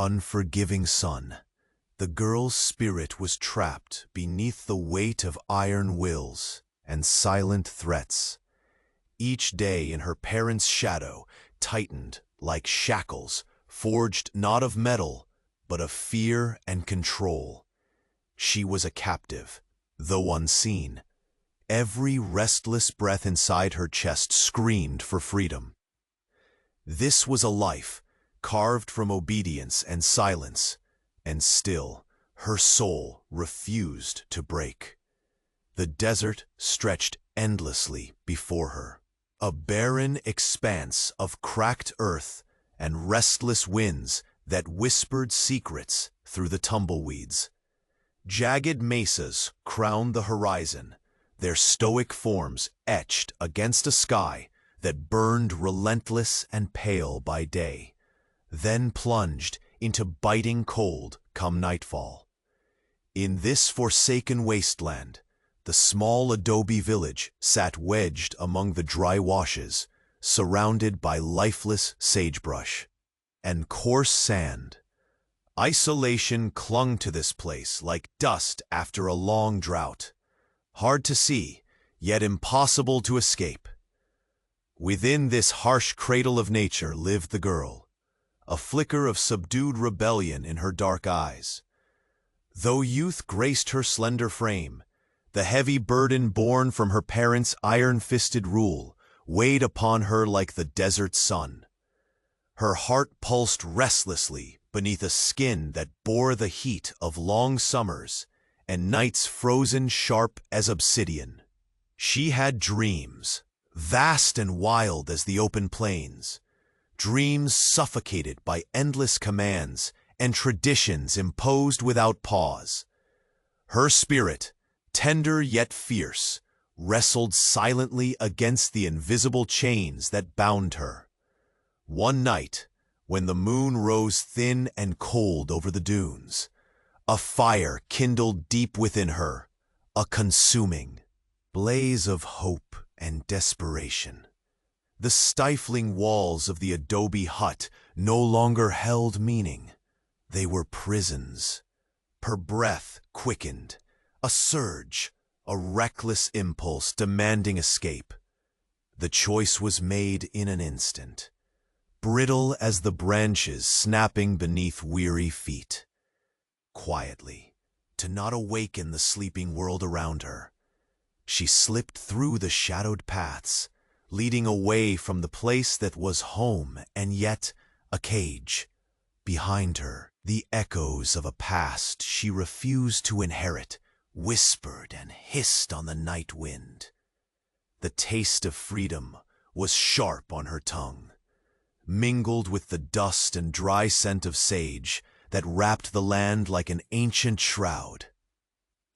unforgiving sun, the girl's spirit was trapped beneath the weight of iron wills and silent threats. Each day in her parents' shadow tightened like shackles, forged not of metal, but of fear and control. She was a captive, though unseen. Every restless breath inside her chest screamed for freedom. This was a life carved from obedience and silence, and still her soul refused to break. The desert stretched endlessly before her, a barren expanse of cracked earth and restless winds that whispered secrets through the tumbleweeds. Jagged mesas crowned the horizon, their stoic forms etched against a sky that burned relentless and pale by day, then plunged into biting cold come nightfall. In this forsaken wasteland, the small adobe village sat wedged among the dry washes, surrounded by lifeless sagebrush and coarse sand. Isolation clung to this place like dust after a long drought, hard to see, yet impossible to escape. Within this harsh cradle of nature lived the girl, a flicker of subdued rebellion in her dark eyes. Though youth graced her slender frame, the heavy burden borne from her parents' iron-fisted rule weighed upon her like the desert sun. Her heart pulsed restlessly beneath a skin that bore the heat of long summers and nights frozen sharp as obsidian. She had dreams, vast and wild as the open plains, dreams suffocated by endless commands and traditions imposed without pause. Her spirit, tender yet fierce, wrestled silently against the invisible chains that bound her. One night, when the moon rose thin and cold over the dunes, a fire kindled deep within her, a consuming blaze of hope and desperation. The stifling walls of the adobe hut no longer held meaning. They were prisons. Her breath quickened, a surge, a reckless impulse demanding escape. The choice was made in an instant, brittle as the branches snapping beneath weary feet. Quietly, to not awaken the sleeping world around her, she slipped through the shadowed paths, leading away from the place that was home and yet a cage. Behind her, the echoes of a past she refused to inherit whispered and hissed on the night wind. The taste of freedom was sharp on her tongue, mingled with the dust and dry scent of sage that wrapped the land like an ancient shroud.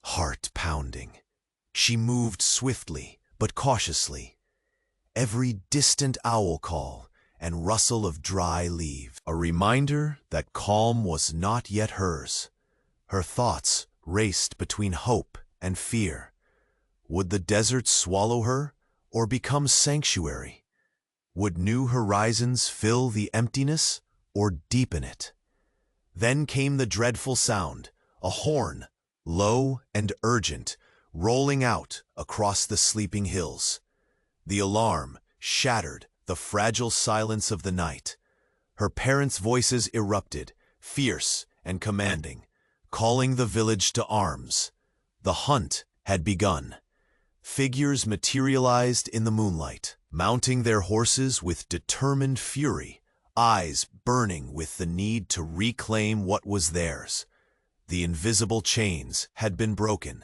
Heart pounding, she moved swiftly but cautiously, every distant owl call and rustle of dry leaves a reminder that calm was not yet hers. Her thoughts raced between hope and fear. Would the desert swallow her or become sanctuary? Would new horizons fill the emptiness or deepen it? Then came the dreadful sound, a horn, low and urgent, rolling out across the sleeping hills. The alarm shattered the fragile silence of the night. Her parents' voices erupted, fierce and commanding, calling the village to arms. The hunt had begun. Figures materialized in the moonlight, mounting their horses with determined fury, eyes burning with the need to reclaim what was theirs. The invisible chains had been broken,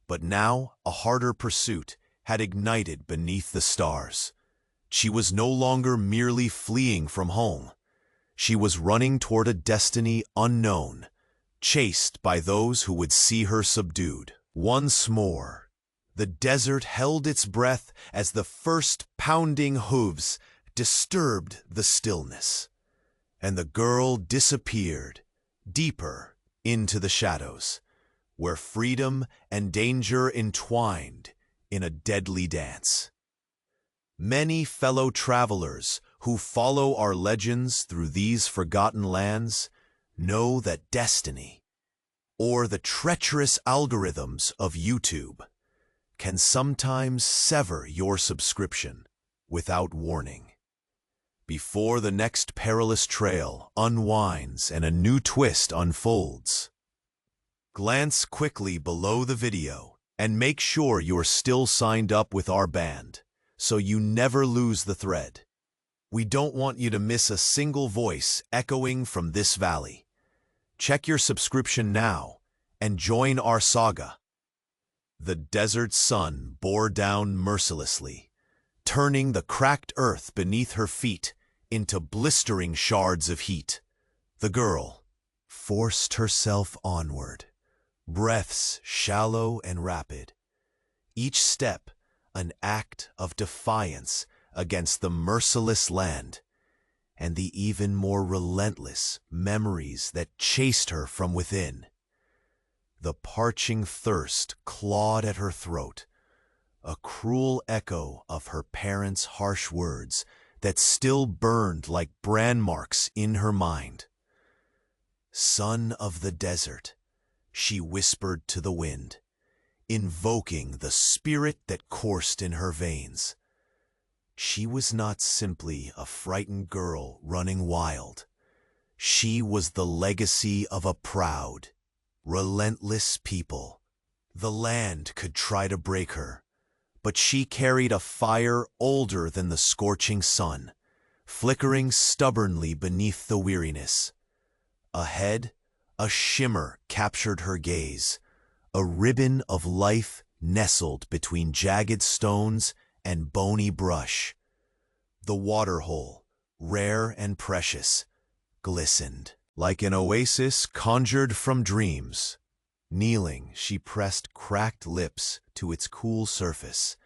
but now a harder pursuit had ignited beneath the stars. She was no longer merely fleeing from home. She was running toward a destiny unknown, chased by those who would see her subdued. Once more, the desert held its breath as the first pounding hooves disturbed the stillness, and the girl disappeared deeper into the shadows, where freedom and danger entwined in a deadly dance. Many fellow travelers who follow our legends through these forgotten lands Know that destiny, or the treacherous algorithms of YouTube, can sometimes sever your subscription without warning. Before the next perilous trail unwinds and a new twist unfolds, glance quickly below the video and make sure you're still signed up with our band so you never lose the thread. We don't want you to miss a single voice echoing from this valley. Check your subscription now and join our saga. The desert sun bore down mercilessly, turning the cracked earth beneath her feet into blistering shards of heat. The girl forced herself onward, breaths shallow and rapid, each step an act of defiance against the merciless land and the even more relentless memories that chased her from within. The parching thirst clawed at her throat, a cruel echo of her parents' harsh words that still burned like brand marks in her mind. "Son of the desert," she whispered to the wind, invoking the spirit that coursed in her veins. She was not simply a frightened girl running wild. She was the legacy of a proud, relentless people. The land could try to break her, but she carried a fire older than the scorching sun, flickering stubbornly beneath the weariness. Ahead, a shimmer captured her gaze, a ribbon of life nestled between jagged stones and bony brush. The waterhole, rare and precious, glistened like an oasis conjured from dreams. Kneeling, she pressed cracked lips to its cool surface,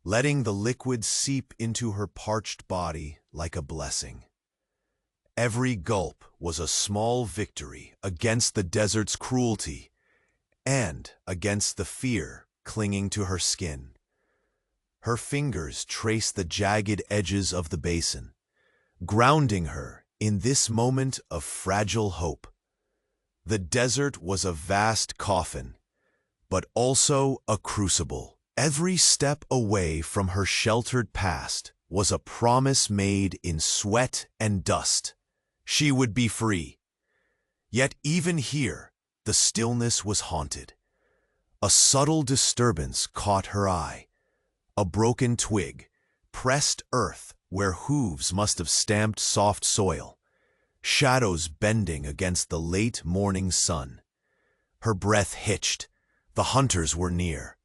letting the liquid seep into her parched body like a blessing. Every gulp was a small victory against the desert's cruelty and against the fear clinging to her skin. Her fingers traced the jagged edges of the basin, grounding her in this moment of fragile hope. The desert was a vast coffin, but also a crucible. Every step away from her sheltered past was a promise made in sweat and dust. She would be free. Yet even here, the stillness was haunted. A subtle disturbance caught her eye. A broken twig, pressed earth where hooves must have stamped soft soil, shadows bending against the late morning sun. Her breath hitched. The hunters were near.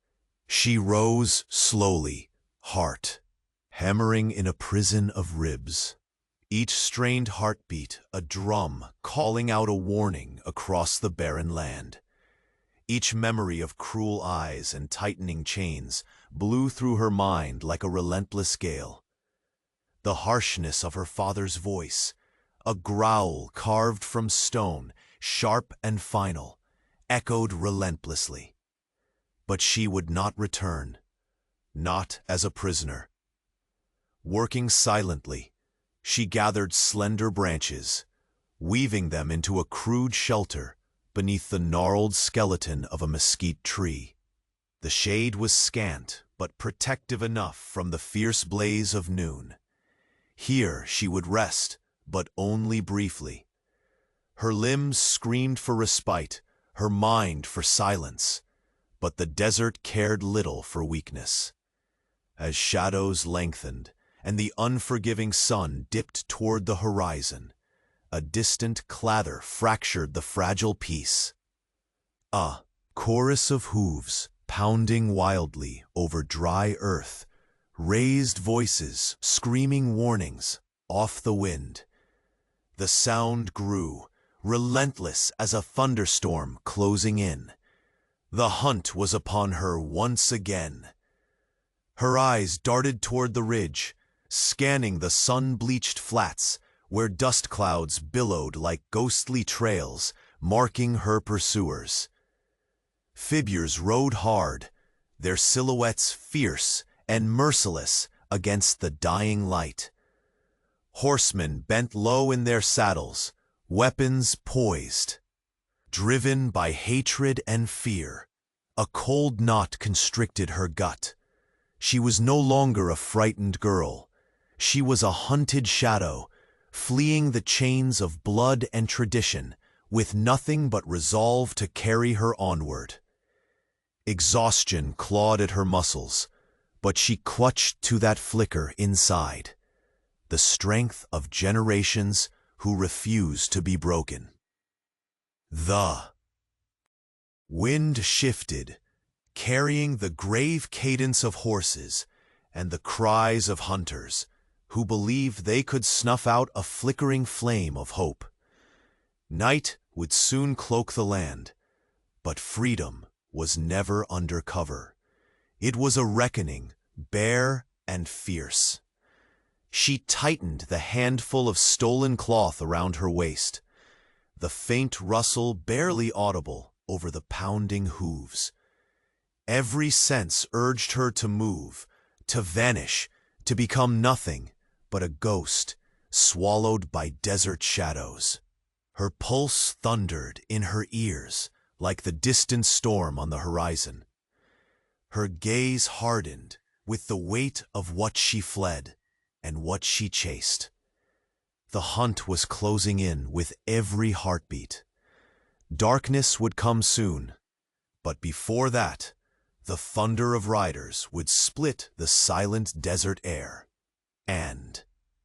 She rose slowly, heart hammering in a prison of ribs. Each strained heartbeat a drum calling out a warning across the barren land. Each memory of cruel eyes and tightening chains blew through her mind like a relentless gale. The harshness of her father's voice, a growl carved from stone, sharp and final, echoed relentlessly. But she would not return, not as a prisoner. Working silently, she gathered slender branches, weaving them into a crude shelter beneath the gnarled skeleton of a mesquite tree. The shade was scant, but protective enough from the fierce blaze of noon. Here she would rest, but only briefly. Her limbs screamed for respite, her mind for silence, but the desert cared little for weakness. As shadows lengthened and the unforgiving sun dipped toward the horizon, a distant clather fractured the fragile peace. A chorus of hooves pounding wildly over dry earth, raised voices screaming warnings off the wind. The sound grew, relentless as a thunderstorm closing in. The hunt was upon her once again. Her eyes darted toward the ridge, scanning the sun-bleached flats where dust clouds billowed like ghostly trails, marking her pursuers. Figures rode hard, their silhouettes fierce and merciless against the dying light. Horsemen bent low in their saddles, weapons poised. Driven by hatred and fear, a cold knot constricted her gut. She was no longer a frightened girl. She was a hunted shadow, fleeing the chains of blood and tradition, with nothing but resolve to carry her onward. Exhaustion clawed at her muscles, but she clutched to that flicker inside, the strength of generations who refuse to be broken. The wind shifted, carrying the grave cadence of horses and the cries of hunters who believed they could snuff out a flickering flame of hope. Night would soon cloak the land, but freedom was never under cover. It was a reckoning, bare and fierce. She tightened the handful of stolen cloth around her waist, the faint rustle barely audible over the pounding hooves. Every sense urged her to move, to vanish, to become nothing but a ghost swallowed by desert shadows. Her pulse thundered in her ears like the distant storm on the horizon. Her gaze hardened with the weight of what she fled and what she chased. The hunt was closing in with every heartbeat. Darkness would come soon, but before that, the thunder of riders would split the silent desert air, and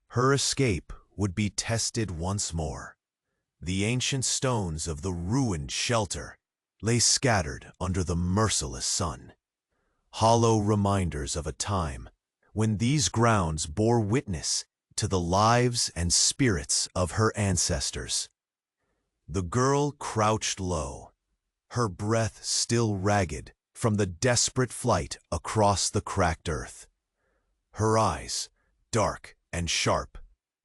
her escape would be tested once more. The ancient stones of the ruined shelter lay scattered under the merciless sun, hollow reminders of a time when these grounds bore witness to the lives and spirits of her ancestors. The girl crouched low, her breath still ragged from the desperate flight across the cracked earth. Her eyes, dark and sharp,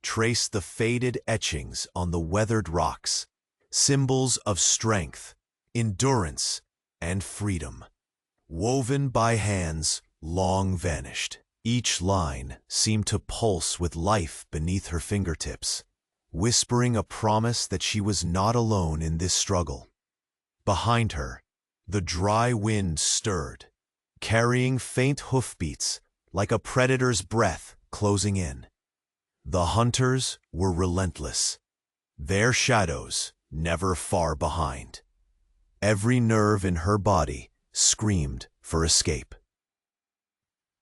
traced the faded etchings on the weathered rocks, symbols of strength, endurance, and freedom, woven by hands long vanished. Each line seemed to pulse with life beneath her fingertips, whispering a promise that she was not alone in this struggle. Behind her, the dry wind stirred, carrying faint hoofbeats like a predator's breath closing in. The hunters were relentless, their shadows never far behind. Every nerve in her body screamed for escape.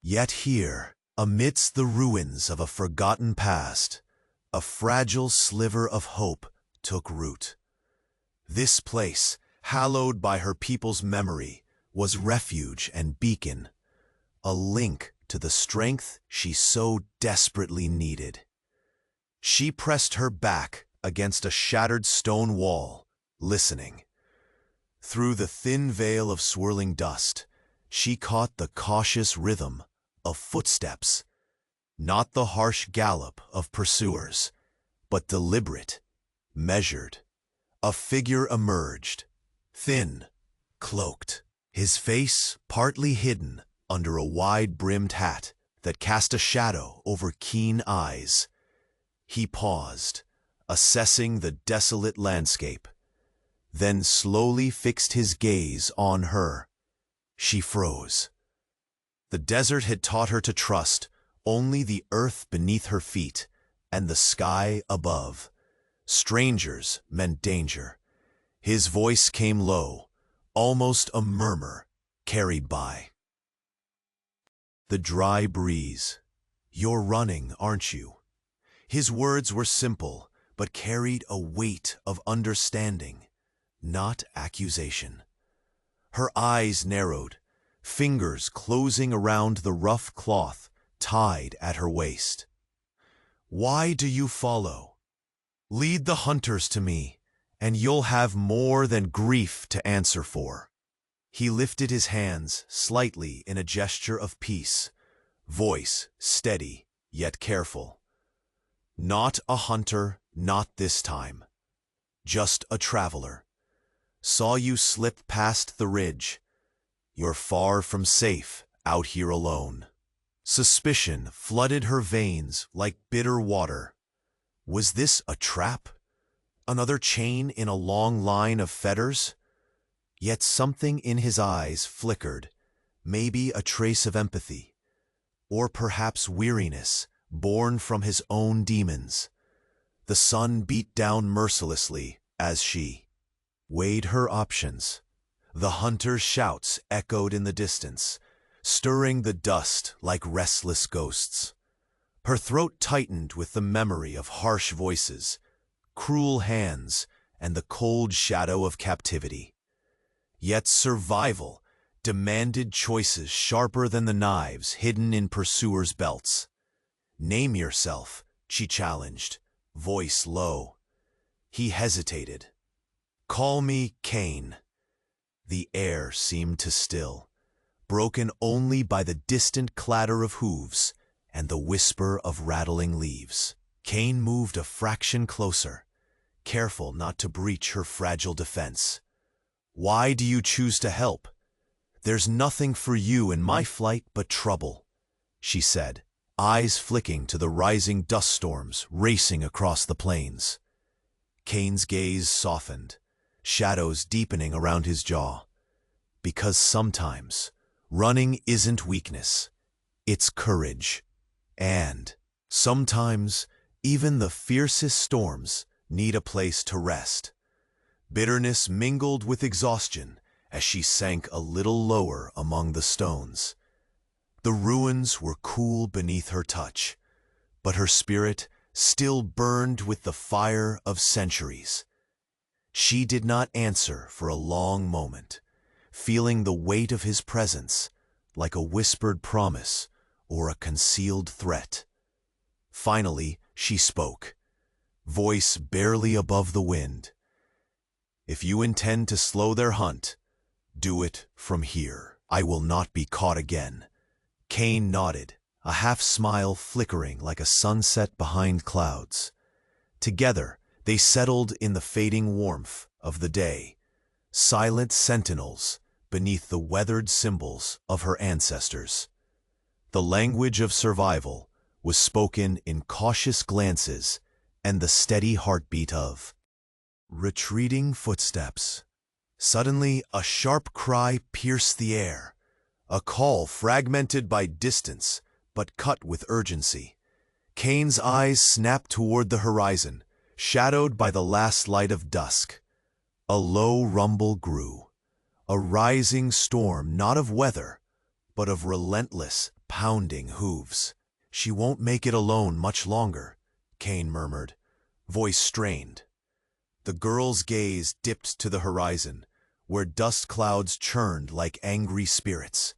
Yet here, amidst the ruins of a forgotten past, a fragile sliver of hope took root. This place, hallowed by her people's memory, was refuge and beacon, a link to the strength she so desperately needed. She pressed her back against a shattered stone wall, listening. Through the thin veil of swirling dust, she caught the cautious rhythm of footsteps, not the harsh gallop of pursuers, but deliberate, measured. A figure emerged, thin, cloaked, his face partly hidden under a wide-brimmed hat that cast a shadow over keen eyes. He paused, assessing the desolate landscape, then slowly fixed his gaze on her. She froze. The desert had taught her to trust only the earth beneath her feet and the sky above. Strangers meant danger. His voice came low, almost a murmur, carried by the dry breeze. "You're running, aren't you?" His words were simple, but carried a weight of understanding, not accusation. Her eyes narrowed, fingers closing around the rough cloth tied at her waist. "Why do you follow? Lead the hunters to me, and you'll have more than grief to answer for." He lifted his hands slightly in a gesture of peace, voice steady yet careful. "Not a hunter, not this time. Just a traveler. Saw you slip past the ridge. You're far from safe out here alone." Suspicion flooded her veins like bitter water. Was this a trap? Another chain in a long line of fetters? Yet something in his eyes flickered, maybe a trace of empathy, or perhaps weariness, born from his own demons. The sun beat down mercilessly as she weighed her options. The hunter's shouts echoed in the distance, stirring the dust like restless ghosts. Her throat tightened with the memory of harsh voices, cruel hands, and the cold shadow of captivity. Yet survival demanded choices sharper than the knives hidden in pursuers' belts. "Name yourself," she challenged, voice low. He hesitated. "Call me Cain." The air seemed to still, broken only by the distant clatter of hooves and the whisper of rattling leaves. Cain moved a fraction closer, careful not to breach her fragile defense. "Why do you choose to help? There's nothing for you in my flight but trouble," she said, eyes flicking to the rising dust storms racing across the plains. Cain's gaze softened, shadows deepening around his jaw. "Because sometimes running isn't weakness, it's courage. And sometimes even the fiercest storms need a place to rest." Bitterness mingled with exhaustion as she sank a little lower among the stones. The ruins were cool beneath her touch, but her spirit still burned with the fire of centuries. She did not answer for a long moment, feeling the weight of his presence like a whispered promise or a concealed threat. Finally, she spoke, voice barely above the wind. "If you intend to slow their hunt, do it from here. I will not be caught again." Cain nodded, a half-smile flickering like a sunset behind clouds. Together, they settled in the fading warmth of the day, silent sentinels beneath the weathered symbols of her ancestors. The language of survival was spoken in cautious glances and the steady heartbeat of retreating footsteps. Suddenly, a sharp cry pierced the air, a call fragmented by distance but cut with urgency. Cain's eyes snapped toward the horizon, shadowed by the last light of dusk. A low rumble grew, a rising storm not of weather, but of relentless, pounding hooves. "She won't make it alone much longer," Cain murmured, voice strained. The girl's gaze dipped to the horizon, where dust clouds churned like angry spirits.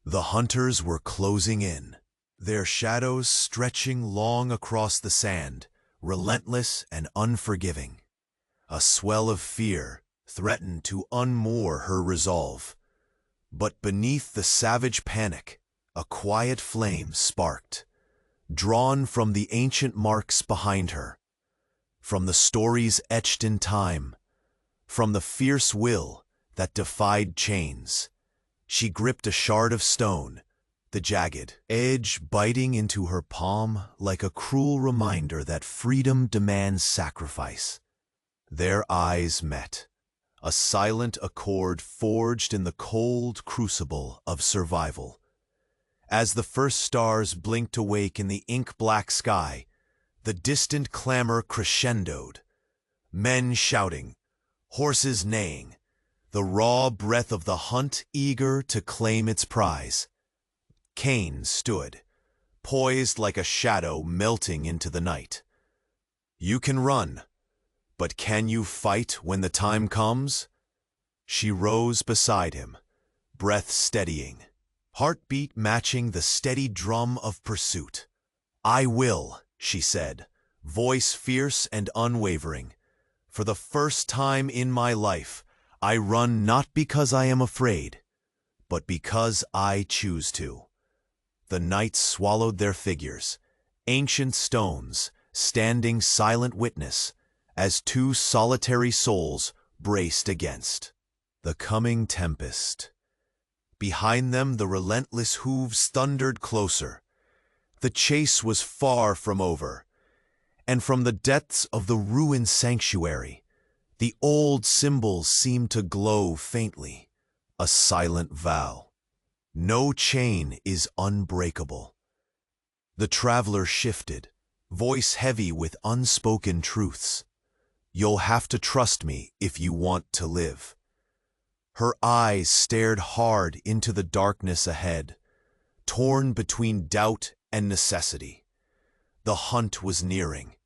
The hunters were closing in, their shadows stretching long across the sand, relentless and unforgiving. A swell of fear threatened to unmoor her resolve. But beneath the savage panic, a quiet flame sparked, drawn from the ancient marks behind her, from the stories etched in time, from the fierce will that defied chains. She gripped a shard of stone, the jagged edge biting into her palm like a cruel reminder that freedom demands sacrifice. Their eyes met, a silent accord forged in the cold crucible of survival. As the first stars blinked awake in the ink-black sky, the distant clamor crescendoed. Men shouting, horses neighing, the raw breath of the hunt eager to claim its prize. Cain stood, poised like a shadow melting into the night. "You can run, but can you fight when the time comes?" She rose beside him, breath steadying, heartbeat matching the steady drum of pursuit. "I will," she said, voice fierce and unwavering. "For the first time in my life, I run not because I am afraid, but because I choose to." The night swallowed their figures, ancient stones standing silent witness as two solitary souls braced against the coming tempest. Behind them the relentless hooves thundered closer. The chase was far from over, and from the depths of the ruined sanctuary, the old symbols seemed to glow faintly, a silent vow. No chain is unbreakable. The traveler shifted, voice heavy with unspoken truths. You'll have to trust me if you want to live. Her eyes stared hard into the darkness ahead, torn between doubt and necessity. The hunt was nearing,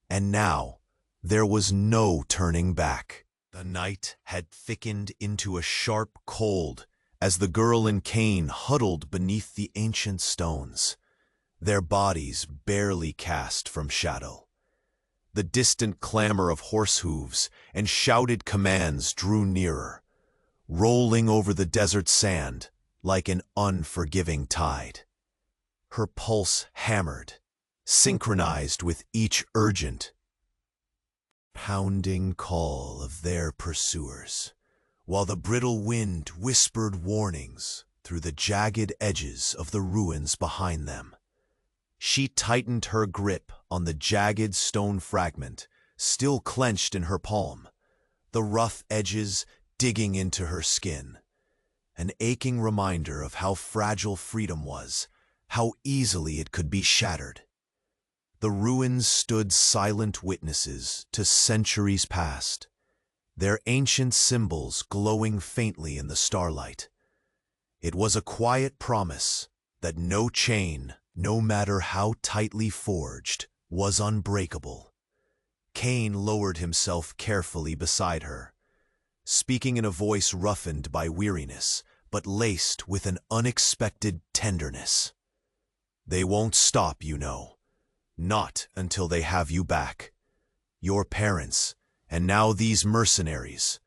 and now there was no turning back. The night had thickened into a sharp cold as the girl and Cain huddled beneath the ancient stones, their bodies barely cast from shadow. The distant clamor of horse hooves and shouted commands drew nearer, rolling over the desert sand like an unforgiving tide. Her pulse hammered, synchronized with each urgent, pounding call of their pursuers, while the brittle wind whispered warnings through the jagged edges of the ruins behind them. She tightened her grip on the jagged stone fragment, still clenched in her palm, the rough edges digging into her skin. An aching reminder of how fragile freedom was, how easily it could be shattered. The ruins stood silent witnesses to centuries past, their ancient symbols glowing faintly in the starlight. It was a quiet promise that no chain, no matter how tightly forged, was unbreakable. Cain lowered himself carefully beside her, speaking in a voice roughened by weariness, but laced with an unexpected tenderness. They won't stop, you know. Not until they have you back. Your parents, and now these mercenaries,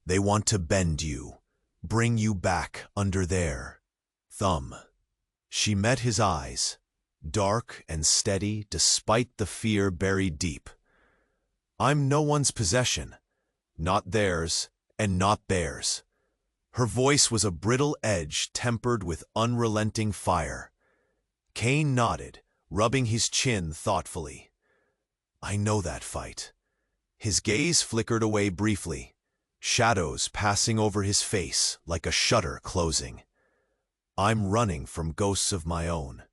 they want to bend you, bring you back under their thumb. She met his eyes, dark and steady despite the fear buried deep. I'm no one's possession, not theirs and not theirs. Her voice was a brittle edge tempered with unrelenting fire. Cain nodded, rubbing his chin thoughtfully. I know that fight. His gaze flickered away briefly, shadows passing over his face like a shutter closing. I'm running from ghosts of my own.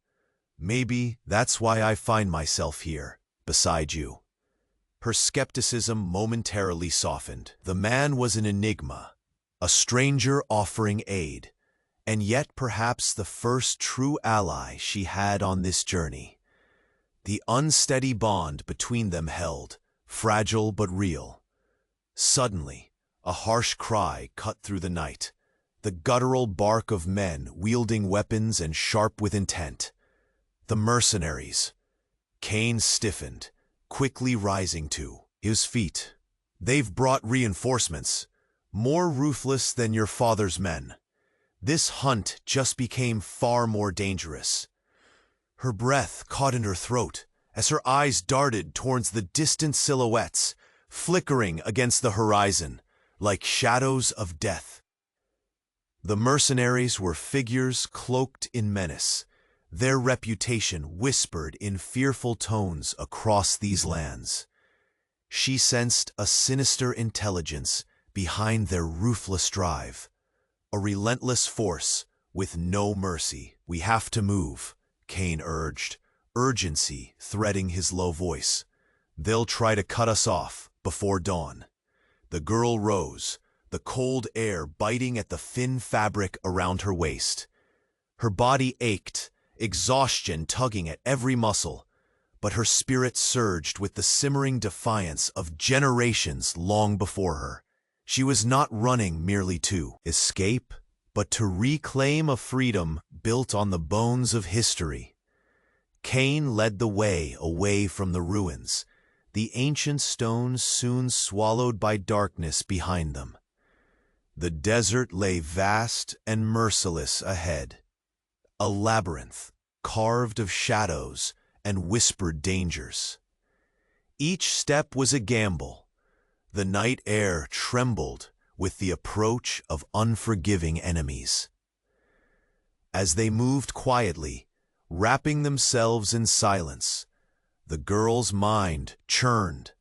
Maybe that's why I find myself here, beside you. Her skepticism momentarily softened. The man was an enigma, a stranger offering aid, and yet perhaps the first true ally she had on this journey. The unsteady bond between them held, fragile but real. Suddenly, a harsh cry cut through the night, the guttural bark of men wielding weapons and sharp with intent. The mercenaries. Cain stiffened, quickly rising to his feet. They've brought reinforcements, more ruthless than your father's men. This hunt just became far more dangerous. Her breath caught in her throat as her eyes darted towards the distant silhouettes, flickering against the horizon like shadows of death. The mercenaries were figures cloaked in menace, their reputation whispered in fearful tones across these lands. She sensed a sinister intelligence behind their ruthless drive, a relentless force with no mercy. We have to move, Cain urged, urgency threading his low voice. They'll try to cut us off before dawn. The girl rose, the cold air biting at the thin fabric around her waist. Her body ached, exhaustion tugging at every muscle, but her spirit surged with the simmering defiance of generations long before her. She was not running merely to escape, but to reclaim a freedom built on the bones of history. Cain led the way away from the ruins, the ancient stones soon swallowed by darkness behind them. The desert lay vast and merciless ahead, a labyrinth carved of shadows and whispered dangers. Each step was a gamble. The night air trembled with the approach of unforgiving enemies. As they moved quietly, wrapping themselves in silence, The girl's mind churned,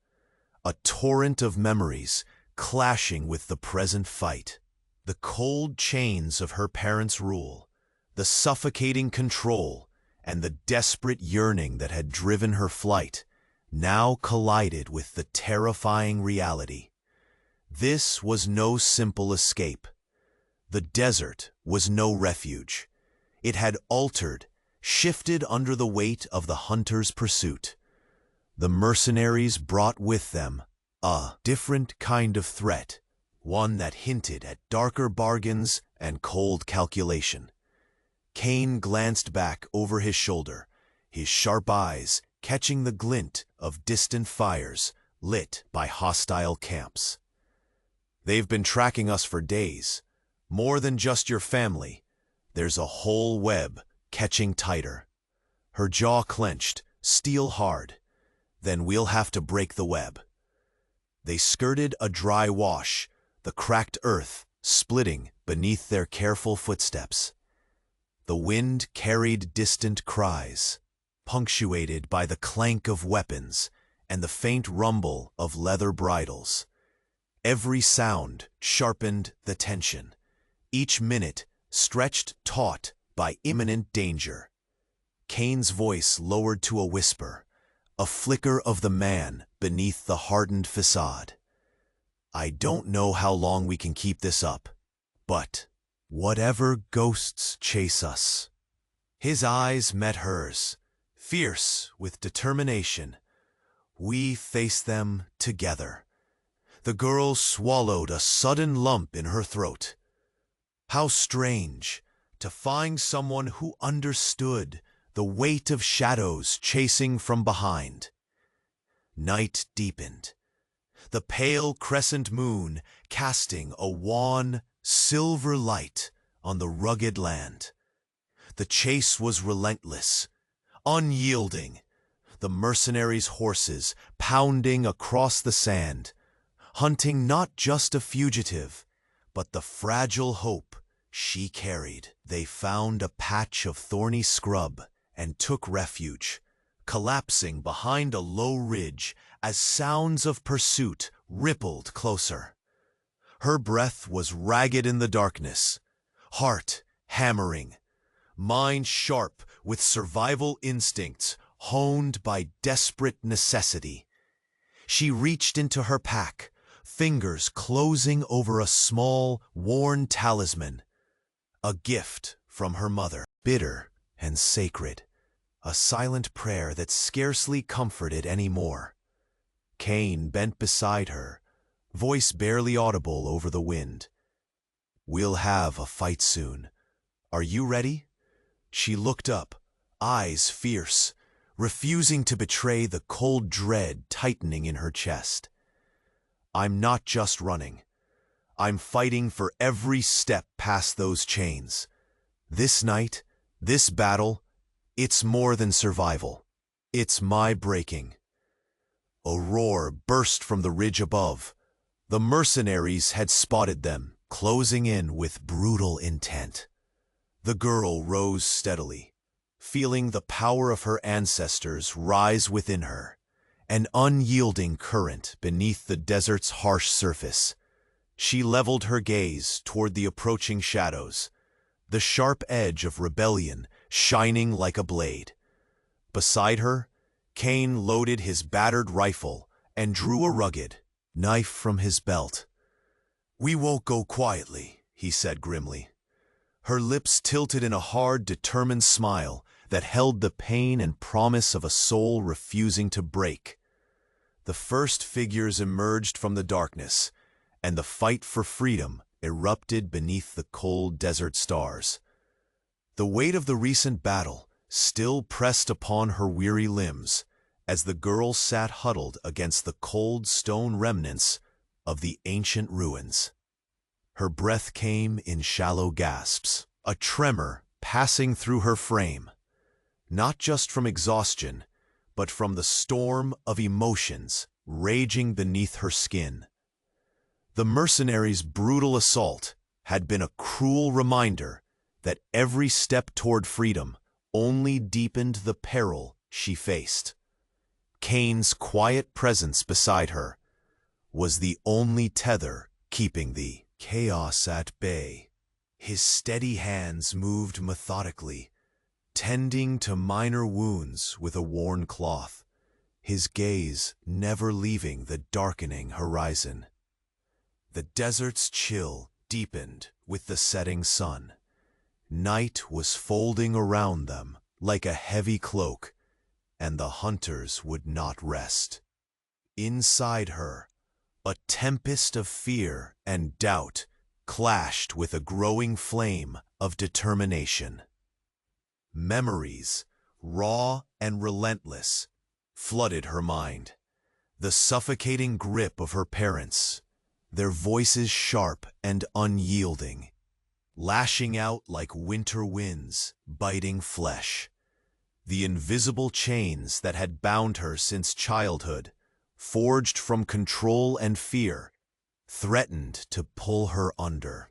a torrent of memories clashing with the present fight. The cold chains of her parents' rule, the suffocating control, and the desperate yearning that had driven her flight now collided with the terrifying reality. This was no simple escape. The desert was no refuge. It had altered, shifted under the weight of the hunter's pursuit. The mercenaries brought with them a different kind of threat, one that hinted at darker bargains and cold calculation. Cain glanced back over his shoulder, his sharp eyes catching the glint of distant fires lit by hostile camps. "They've been tracking us for days. More than just your family. There's a whole web catching tighter." Her jaw clenched, steel hard. "Then we'll have to break the web." They skirted a dry wash, the cracked earth splitting beneath their careful footsteps. The wind carried distant cries, punctuated by the clank of weapons and the faint rumble of leather bridles. Every sound sharpened the tension, each minute stretched taut by imminent danger. Cain's voice lowered to a whisper, a flicker of the man beneath the hardened facade. "I don't know how long we can keep this up, but whatever ghosts chase us." His eyes met hers, fierce with determination. "We face them together." The girl swallowed a sudden lump in her throat. How strange to find someone who understood the weight of shadows chasing from behind. Night deepened, the pale crescent moon casting a wan, silver light on the rugged land. The chase was relentless, unyielding, the mercenaries' horses pounding across the sand, hunting not just a fugitive, but the fragile hope she carried. They found a patch of thorny scrub and took refuge, collapsing behind a low ridge as sounds of pursuit rippled closer. Her breath was ragged in the darkness, heart hammering, mind sharp with survival instincts honed by desperate necessity. She reached into her pack, fingers closing over a small, worn talisman, a gift from her mother, bitter and sacred, a silent prayer that scarcely comforted any more. Cain bent beside her, voice barely audible over the wind. "We'll have a fight soon. Are you ready?" She looked up, eyes fierce, refusing to betray the cold dread tightening in her chest. "I'm not just running. I'm fighting for every step past those chains. This night, this battle, it's more than survival. It's my breaking." A roar burst from the ridge above. The mercenaries had spotted them, closing in with brutal intent. The girl rose steadily, feeling the power of her ancestors rise within her, an unyielding current beneath the desert's harsh surface. She leveled her gaze toward the approaching shadows, the sharp edge of rebellion shining like a blade. Beside her, Cain loaded his battered rifle and drew a rugged knife from his belt. "We won't go quietly," he said grimly. Her lips tilted in a hard, determined smile that held the pain and promise of a soul refusing to break. The first figures emerged from the darkness, and the fight for freedom erupted beneath the cold desert stars. The weight of the recent battle still pressed upon her weary limbs as the girl sat huddled against the cold stone remnants of the ancient ruins. Her breath came in shallow gasps, a tremor passing through her frame, not just from exhaustion, but from the storm of emotions raging beneath her skin. The mercenaries' brutal assault had been a cruel reminder that every step toward freedom only deepened the peril she faced. Cain's quiet presence beside her was the only tether keeping the chaos at bay. His steady hands moved methodically, tending to minor wounds with a worn cloth, his gaze never leaving the darkening horizon. The desert's chill deepened with the setting sun. Night was folding around them like a heavy cloak, and the hunters would not rest. Inside her, a tempest of fear and doubt clashed with a growing flame of determination. Memories, raw and relentless, flooded her mind. The suffocating grip of her parents, their voices sharp and unyielding, lashing out like winter winds, biting flesh. The invisible chains that had bound her since childhood, forged from control and fear, threatened to pull her under.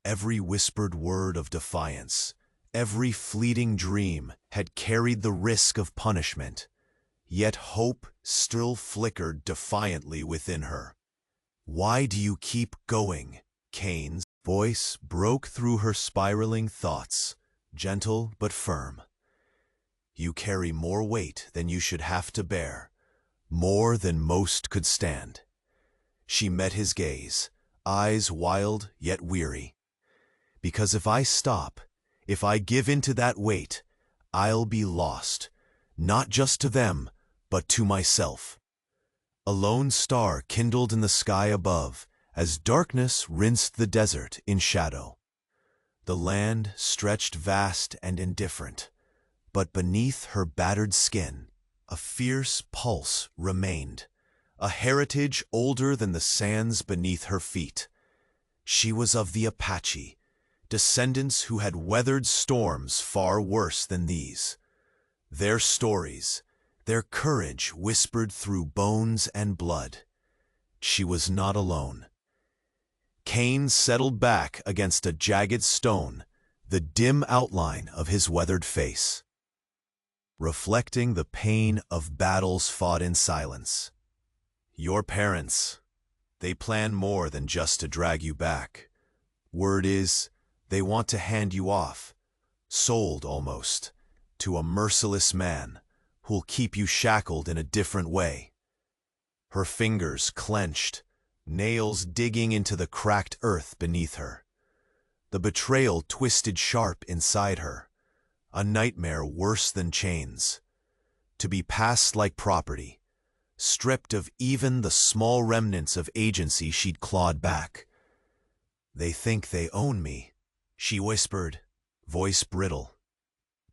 Every whispered word of defiance, every fleeting dream had carried the risk of punishment, yet hope still flickered defiantly within her. "Why do you keep going?" Cain's voice broke through her spiraling thoughts, gentle but firm. "You carry more weight than you should have to bear, more than most could stand." She met his gaze, eyes wild yet weary. "Because if I stop, if I give in to that weight, I'll be lost, not just to them, but to myself." A lone star kindled in the sky above as darkness rinsed the desert in shadow. The land stretched vast and indifferent, but beneath her battered skin, a fierce pulse remained, a heritage older than the sands beneath her feet. She was of the APACHE, descendants who had weathered storms far worse than these. Their stories, their courage whispered through bones and blood. She was not alone. Cain settled back against a jagged stone, the dim outline of his weathered face, reflecting the pain of battles fought in silence. "Your parents, they plan more than just to drag you back. Word is, they want to hand you off, sold almost, to a merciless man who'll keep you shackled in a different way." Her fingers clenched, nails digging into the cracked earth beneath her. The betrayal twisted sharp inside her, a nightmare worse than chains. To be passed like property, stripped of even the small remnants of agency she'd clawed back. "They think they own me," she whispered, voice brittle.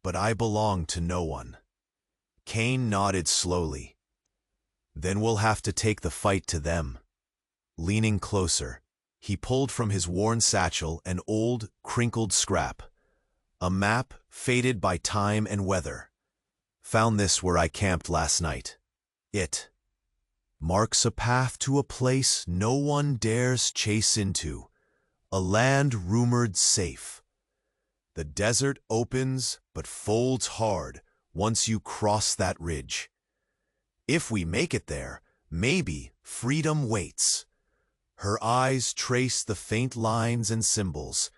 "But I belong to no one." Cain nodded slowly. "Then we'll have to take the fight to them." Leaning closer, he pulled from his worn satchel an old, crinkled scrap, a map faded by time and weather. "Found this where I camped last night. It marks a path to a place no one dares chase into, a land rumored safe. The desert opens but folds hard once you cross that ridge. If we make it there, maybe freedom waits." Her eyes traced the faint lines and symbols,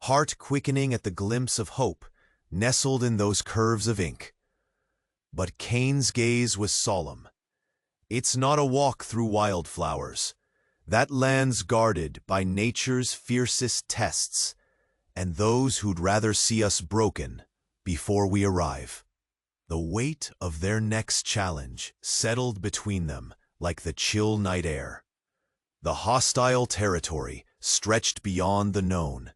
heart quickening at the glimpse of hope nestled in those curves of ink. But Cain's gaze was solemn. "It's not a walk through wildflowers. That land's guarded by nature's fiercest tests, and those who'd rather see us broken before we arrive." The weight of their next challenge settled between them like the chill night air. The hostile territory stretched beyond the known,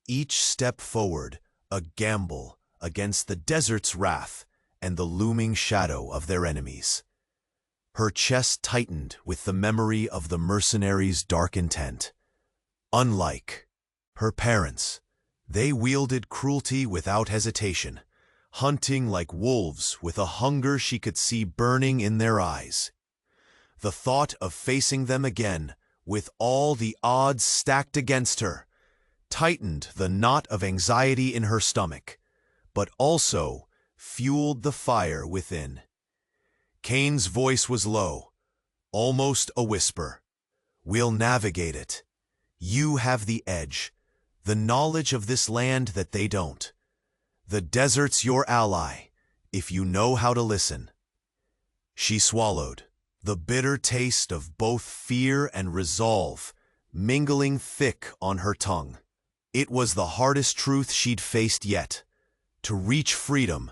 each step forward a gamble against the desert's wrath and the looming shadow of their enemies. Her chest tightened with the memory of the mercenaries' dark intent. Unlike her parents, they wielded cruelty without hesitation, hunting like wolves with a hunger she could see burning in their eyes. The thought of facing them again, with all the odds stacked against her, tightened the knot of anxiety in her stomach, but also fueled the fire within. Kane's voice was low, almost a whisper. We'll navigate it. You have the edge, the knowledge of this land that they don't. The desert's your ally, if you know how to listen. She swallowed, the bitter taste of both fear and resolve mingling thick on her tongue. It was the hardest truth she'd faced yet. To reach freedom,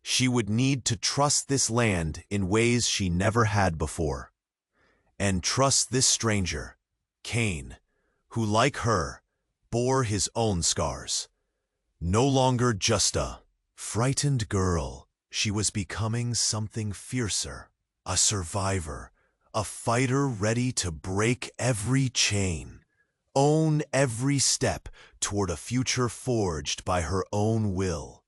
she would need to trust this land in ways she never had before. And trust this stranger, Kane, who, like her, bore his own scars. No longer just a frightened girl, she was becoming something fiercer, a survivor, a fighter ready to break every chain, own every step toward a future forged by her own will.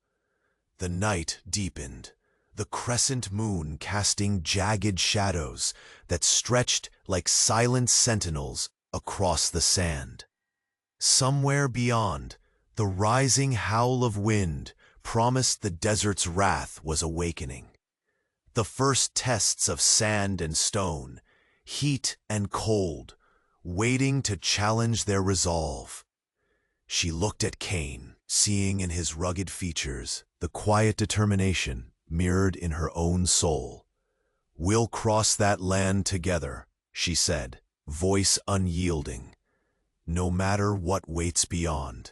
The night deepened, the crescent moon casting jagged shadows that stretched like silent sentinels across the sand. Somewhere beyond, the rising howl of wind promised the desert's wrath was awakening. The first tests of sand and stone, heat and cold, waiting to challenge their resolve. She looked at Kane, seeing in his rugged features the quiet determination mirrored in her own soul. We'll cross that land together, she said, voice unyielding, no matter what waits beyond.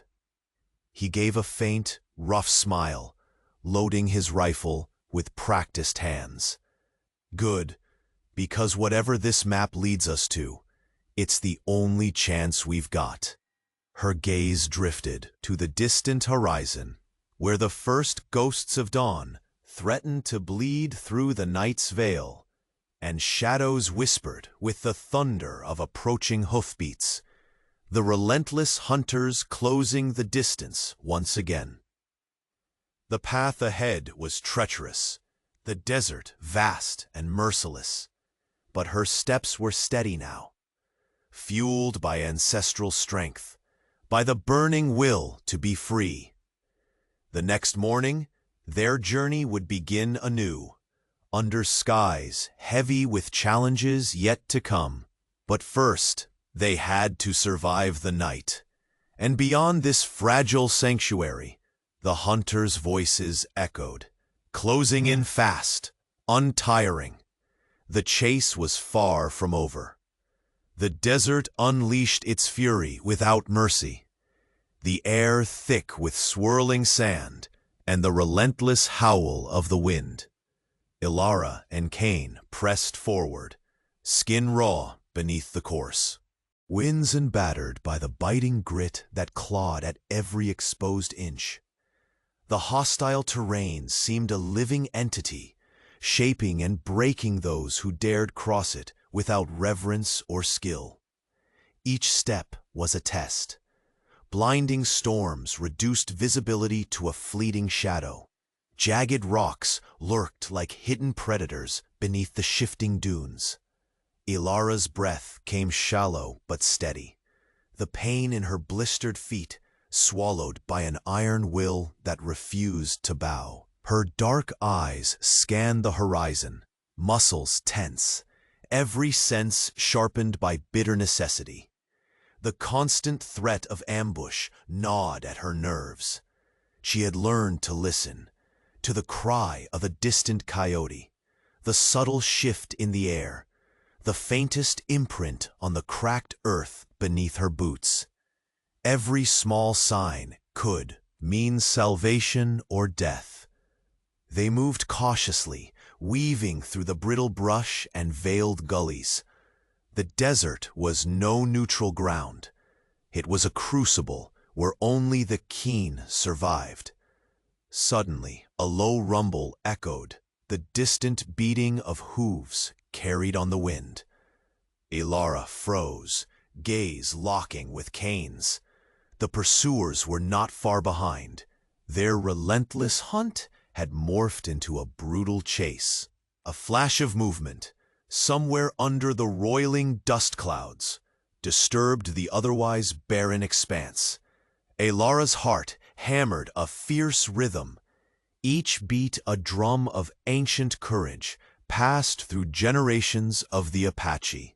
He gave a faint, rough smile, loading his rifle with practiced hands. Good, because whatever this map leads us to, it's the only chance we've got. Her gaze drifted to the distant horizon, where the first ghosts of dawn threatened to bleed through the night's veil, and shadows whispered with the thunder of approaching hoofbeats, the relentless hunters closing the distance once again. The path ahead was treacherous, the desert vast and merciless, but her steps were steady now, fueled by ancestral strength, by the burning will to be free. The next morning, their journey would begin anew, under skies heavy with challenges yet to come. But first, they had to survive the night. And beyond this fragile sanctuary, the hunters' voices echoed, closing in fast, untiring. The chase was far from over. The desert unleashed its fury without mercy, the air thick with swirling sand and the relentless howl of the wind. Ilara and Kane pressed forward, skin raw beneath the course. Winds and battered by the biting grit that clawed at every exposed inch. The hostile terrain seemed a living entity, shaping and breaking those who dared cross it without reverence or skill. Each step was a test. Blinding storms reduced visibility to a fleeting shadow. Jagged rocks lurked like hidden predators beneath the shifting dunes. Ilara's breath came shallow but steady, the pain in her blistered feet swallowed by an iron will that refused to bow. Her dark eyes scanned the horizon, muscles tense, every sense sharpened by bitter necessity. The constant threat of ambush gnawed at her nerves. She had learned to listen, to the cry of a distant coyote, the subtle shift in the air, the faintest imprint on the cracked earth beneath her boots. Every small sign could mean salvation or death. They moved cautiously, weaving through the brittle brush and veiled gullies. The desert was no neutral ground. It was a crucible where only the keen survived. Suddenly, a low rumble echoed, the distant beating of hooves carried on the wind. Ilara froze, gaze locking with Kane's. The pursuers were not far behind. Their relentless hunt had morphed into a brutal chase. A flash of movement, somewhere under the roiling dust clouds, disturbed the otherwise barren expanse. Ilara's heart hammered a fierce rhythm, each beat a drum of ancient courage, passed through generations of the Apache.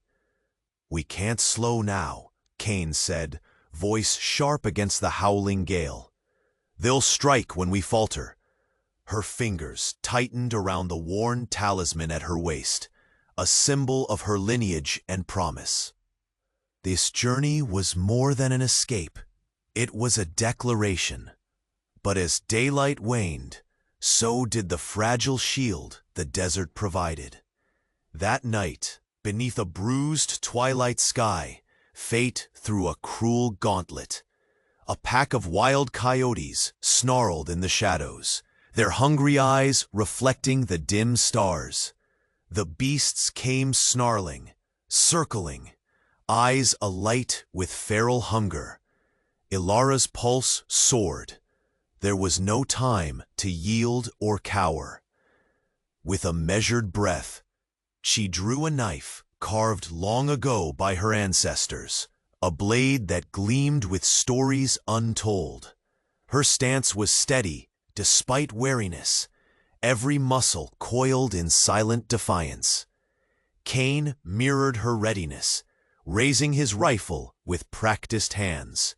"We can't slow now," Kane said, voice sharp against the howling gale. "They'll strike when we falter." Her fingers tightened around the worn talisman at her waist, a symbol of her lineage and promise. This journey was more than an escape. It was a declaration. But as daylight waned, so did the fragile shield the desert provided. That night, beneath a bruised twilight sky, fate threw a cruel gauntlet. A pack of wild coyotes snarled in the shadows, their hungry eyes reflecting the dim stars. The beasts came snarling, circling, eyes alight with feral hunger. Ilara's pulse soared. There was no time to yield or cower. With a measured breath, she drew a knife carved long ago by her ancestors, a blade that gleamed with stories untold. Her stance was steady despite wariness, every muscle coiled in silent defiance. Kane mirrored her readiness, raising his rifle with practiced hands.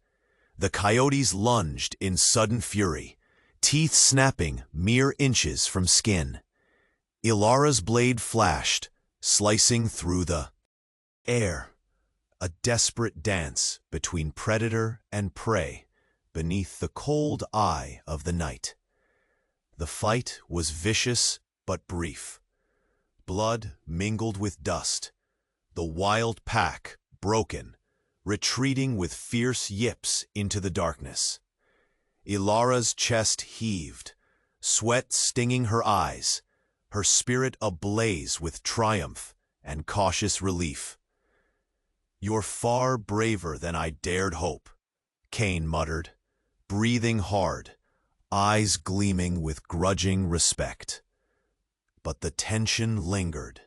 The coyotes lunged in sudden fury, teeth snapping mere inches from skin. Ilara's blade flashed, slicing through the air, a desperate dance between predator and prey beneath the cold eye of the night. The fight was vicious but brief. Blood mingled with dust, the wild pack broken, retreating with fierce yips into the darkness. Ilara's chest heaved, sweat stinging her eyes, her spirit ablaze with triumph and cautious relief. "You're far braver than I dared hope," Kane muttered, breathing hard, eyes gleaming with grudging respect. But the tension lingered.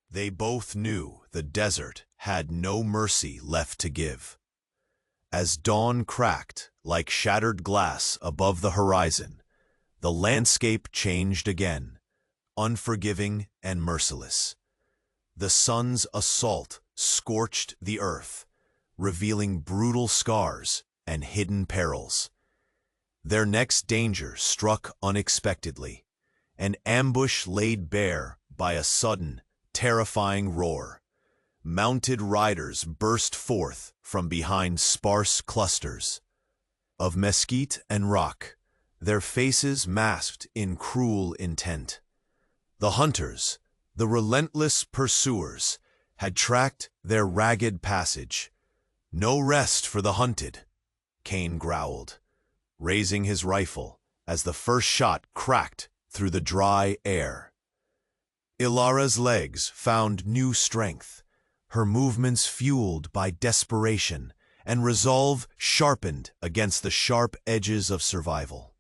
They both knew the desert had no mercy left to give. As dawn cracked like shattered glass above the horizon, the landscape changed again, unforgiving and merciless. The sun's assault scorched the earth, revealing brutal scars and hidden perils. Their next danger struck unexpectedly, an ambush laid bare by a sudden, terrifying roar. Mounted riders burst forth from behind sparse clusters of mesquite and rock, their faces masked in cruel intent. The hunters, the relentless pursuers, had tracked their ragged passage. "No rest for the hunted," Kane growled, raising his rifle as the first shot cracked through the dry air. Ilara's legs found new strength, her movements fueled by desperation and resolve sharpened against the sharp edges of survival.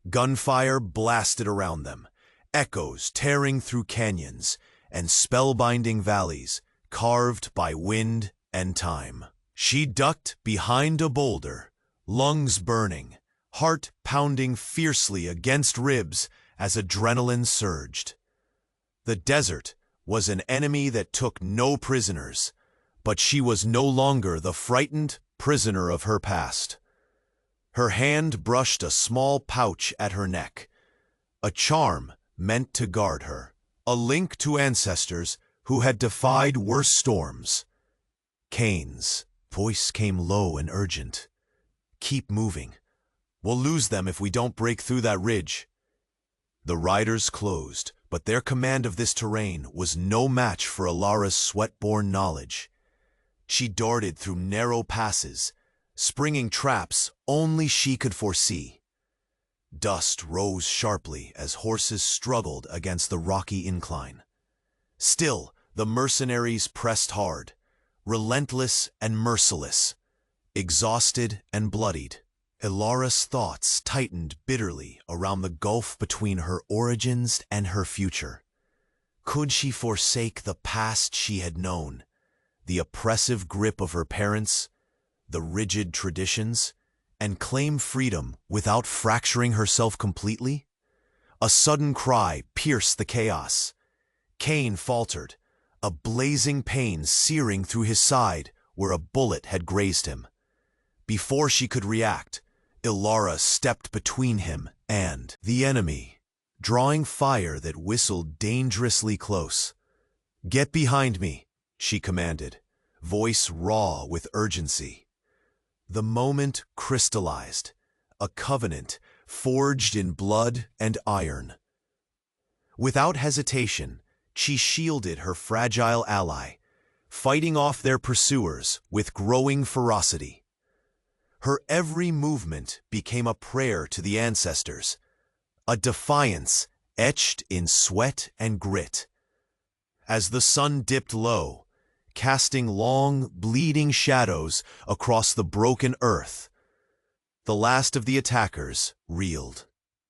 Gunfire blasted around them, echoes tearing through canyons and spellbinding valleys carved by wind and time. She ducked behind a boulder, lungs burning, heart pounding fiercely against ribs as adrenaline surged. The desert was an enemy that took no prisoners, but she was no longer the frightened prisoner of her past. Her hand brushed a small pouch at her neck, a charm meant to guard her, a link to ancestors who had defied worse storms. Kane's voice came low and urgent. "Keep moving. We'll lose them if we don't break through that ridge." The riders closed, but their command of this terrain was no match for Ilara's sweat-born knowledge. She darted through narrow passes, springing traps only she could foresee. Dust rose sharply as horses struggled against the rocky incline. Still, the mercenaries pressed hard, relentless and merciless, exhausted and bloodied. Ilara's thoughts tightened bitterly around the gulf between her origins and her future. Could she forsake the past she had known, the oppressive grip of her parents, the rigid traditions, and claim freedom without fracturing herself completely? A sudden cry pierced the chaos. Cain faltered, a blazing pain searing through his side where a bullet had grazed him. Before she could react, Ilara stepped between him and the enemy, drawing fire that whistled dangerously close. "Get behind me," she commanded, voice raw with urgency. The moment crystallized, a covenant forged in blood and iron. Without hesitation, she shielded her fragile ally, fighting off their pursuers with growing ferocity. Her every movement became a prayer to the ancestors, a defiance etched in sweat and grit. As the sun dipped low, casting long, bleeding shadows across the broken earth, the last of the attackers reeled,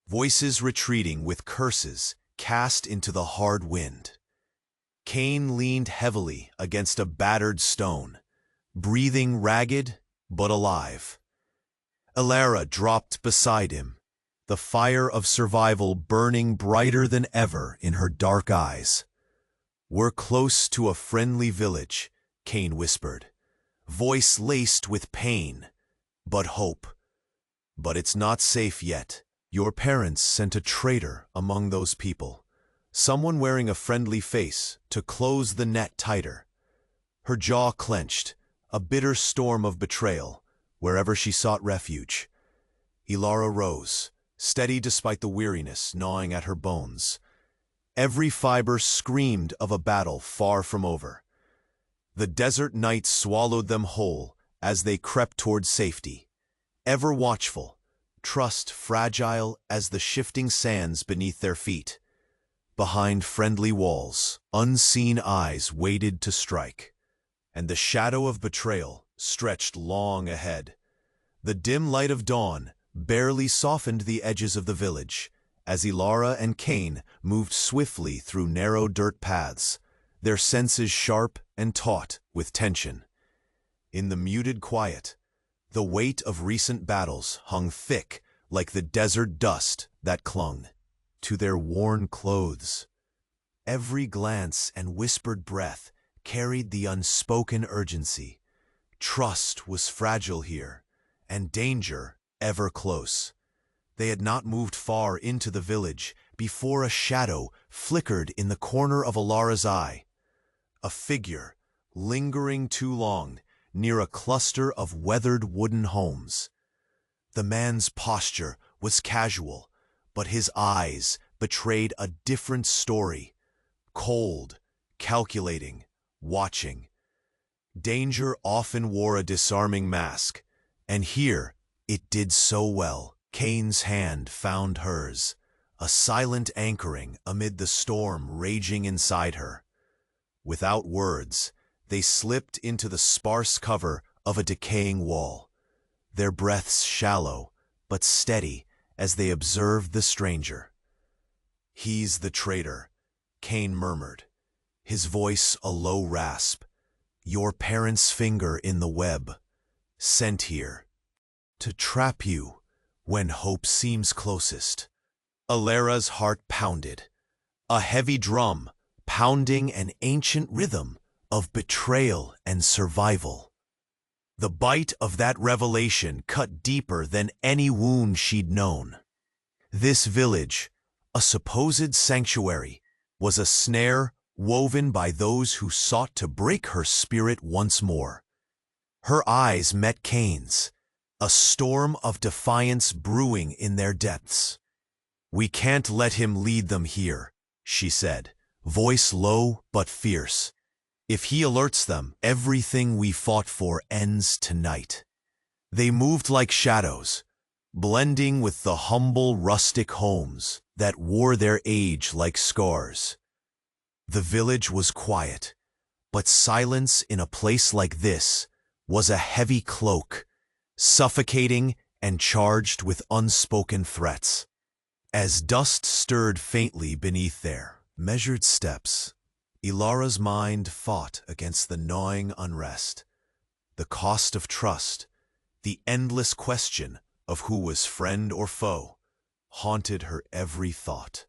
voices retreating with curses cast into the hard wind. Cain leaned heavily against a battered stone, breathing ragged but alive. Ilara dropped beside him, the fire of survival burning brighter than ever in her dark eyes. "We're close to a friendly village," Cain whispered, voice laced with pain, but hope. "But it's not safe yet. Your parents sent a traitor among those people, someone wearing a friendly face to close the net tighter." Her jaw clenched, a bitter storm of betrayal, wherever she sought refuge. Ilara rose, steady despite the weariness gnawing at her bones. Every fiber screamed of a battle far from over. The desert night swallowed them whole as they crept toward safety, ever watchful, trust fragile as the shifting sands beneath their feet. Behind friendly walls, unseen eyes waited to strike, and the shadow of betrayal stretched long ahead. The dim light of dawn barely softened the edges of the village, as Ilara and Cain moved swiftly through narrow dirt paths, their senses sharp and taut with tension. In the muted quiet, the weight of recent battles hung thick like the desert dust that clung to their worn clothes. Every glance and whispered breath carried the unspoken urgency. Trust was fragile here, and danger ever close. They had not moved far into the village before a shadow flickered in the corner of Ilara's eye. A figure, lingering too long, near a cluster of weathered wooden homes. The man's posture was casual, but his eyes betrayed a different story. Cold, calculating, watching. Danger often wore a disarming mask, and here it did so well. Cain's hand found hers, a silent anchoring amid the storm raging inside her. Without words, they slipped into the sparse cover of a decaying wall, their breaths shallow but steady as they observed the stranger. "He's the traitor," Cain murmured, his voice a low rasp. "Your parents' finger in the web, sent here to trap you when hope seems closest." Ilara's heart pounded, a heavy drum pounding an ancient rhythm of betrayal and survival. The bite of that revelation cut deeper than any wound she'd known. This village, a supposed sanctuary, was a snare woven by those who sought to break her spirit once more. Her eyes met Cain's, a storm of defiance brewing in their depths. "We can't let him lead them here," she said, voice low but fierce. "If he alerts them, everything we fought for ends tonight." They moved like shadows, blending with the humble rustic homes that wore their age like scars. The village was quiet, but silence in a place like this was a heavy cloak, suffocating and charged with unspoken threats. As dust stirred faintly beneath their measured steps, Ilara's mind fought against the gnawing unrest. The cost of trust, the endless question of who was friend or foe, haunted her every thought.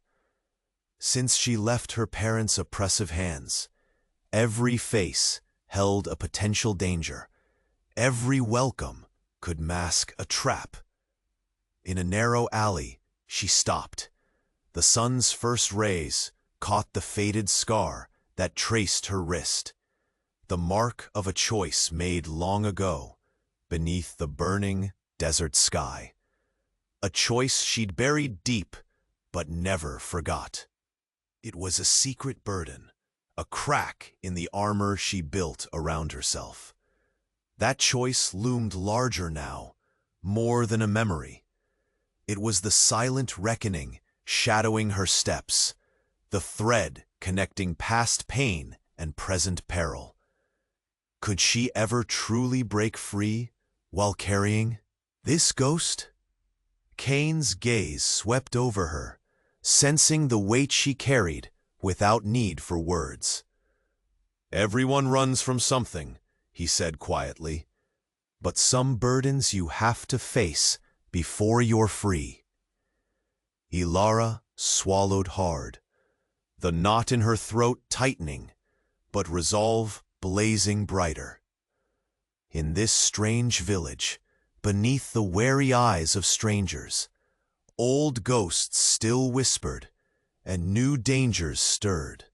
Since she left her parents' oppressive hands, every face held a potential danger. Every welcome could mask a trap. In a narrow alley, she stopped. The sun's first rays caught the faded scar that traced her wrist, the mark of a choice made long ago beneath the burning desert sky. A choice she'd buried deep but never forgot. It was a secret burden, a crack in the armor she built around herself. That choice loomed larger now, more than a memory. It was the silent reckoning shadowing her steps, the thread connecting past pain and present peril. Could she ever truly break free while carrying this ghost? Kane's gaze swept over her, sensing the weight she carried without need for words. "Everyone runs from something," he said quietly, "but some burdens you have to face before you're free." Ilara swallowed hard, the knot in her throat tightening, but resolve blazing brighter. In this strange village, beneath the wary eyes of strangers, old ghosts still whispered, and new dangers stirred.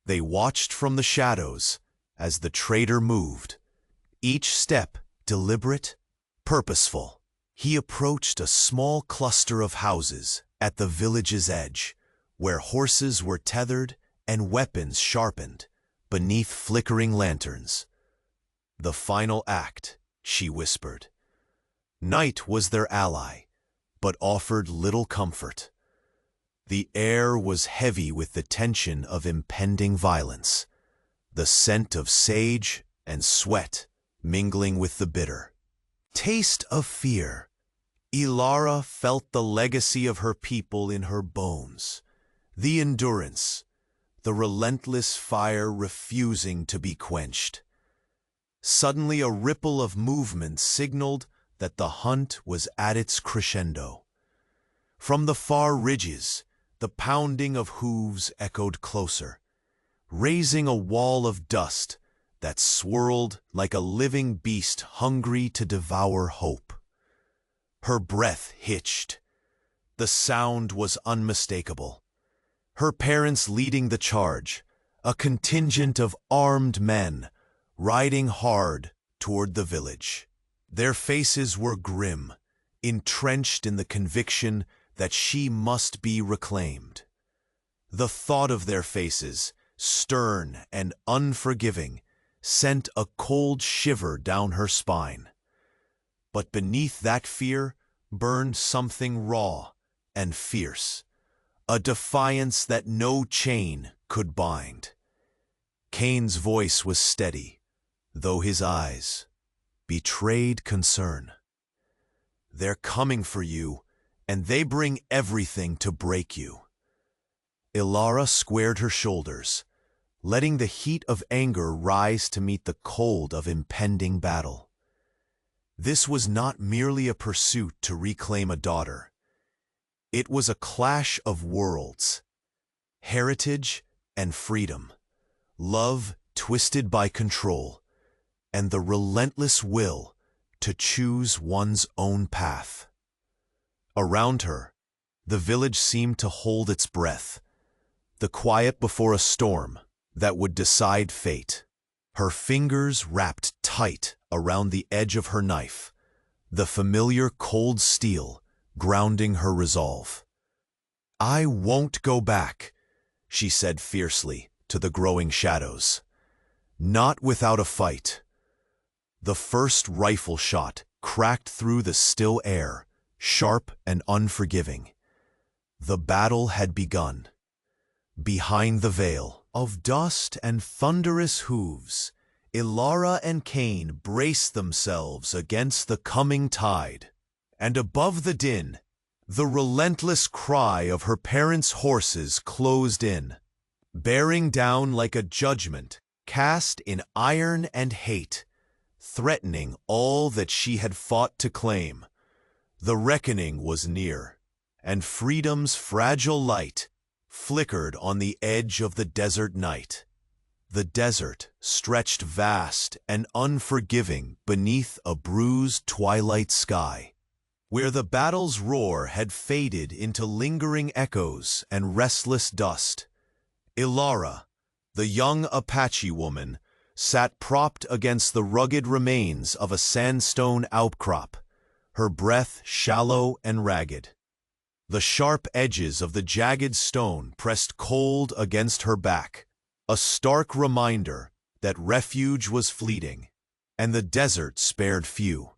They watched from the shadows as the traitor moved, each step deliberate, purposeful. He approached a small cluster of houses at the village's edge, where horses were tethered and weapons sharpened beneath flickering lanterns. "The final act," she whispered. Night was their ally, but offered little comfort. The air was heavy with the tension of impending violence, the scent of sage and sweat mingling with the bitter taste of fear. Ilara felt the legacy of her people in her bones, the endurance, the relentless fire refusing to be quenched. Suddenly a ripple of movement signaled that the hunt was at its crescendo. From the far ridges, the pounding of hooves echoed closer, raising a wall of dust that swirled like a living beast hungry to devour hope. Her breath hitched. The sound was unmistakable. Her parents leading the charge, a contingent of armed men riding hard toward the village. Their faces were grim, entrenched in the conviction that she must be reclaimed. The thought of their faces, stern and unforgiving, sent a cold shiver down her spine. But beneath that fear burned something raw and fierce, a defiance that no chain could bind. Kane's voice was steady, though his eyes betrayed concern. "They're coming for you, and they bring everything to break you." Ilara squared her shoulders, letting the heat of anger rise to meet the cold of impending battle. This was not merely a pursuit to reclaim a daughter. It was a clash of worlds, heritage and freedom, love twisted by control, and the relentless will to choose one's own path. Around her, the village seemed to hold its breath, the quiet before a storm that would decide fate. Her fingers wrapped tight around the edge of her knife, the familiar cold steel grounding her resolve. "I won't go back," she said fiercely to the growing shadows. "Not without a fight." The first rifle shot cracked through the still air, sharp and unforgiving. The battle had begun. Behind the veil of dust and thunderous hooves, Ilara and Kane braced themselves against the coming tide. And above the din, the relentless cry of her parents' horses closed in, bearing down like a judgment cast in iron and hate, threatening all that she had fought to claim. The reckoning was near, and freedom's fragile light flickered on the edge of the desert night. The desert stretched vast and unforgiving beneath a bruised twilight sky, where the battle's roar had faded into lingering echoes and restless dust. Ilara, the young Apache woman, sat propped against the rugged remains of a sandstone outcrop, her breath shallow and ragged. The sharp edges of the jagged stone pressed cold against her back, a stark reminder that refuge was fleeting, and the desert spared few.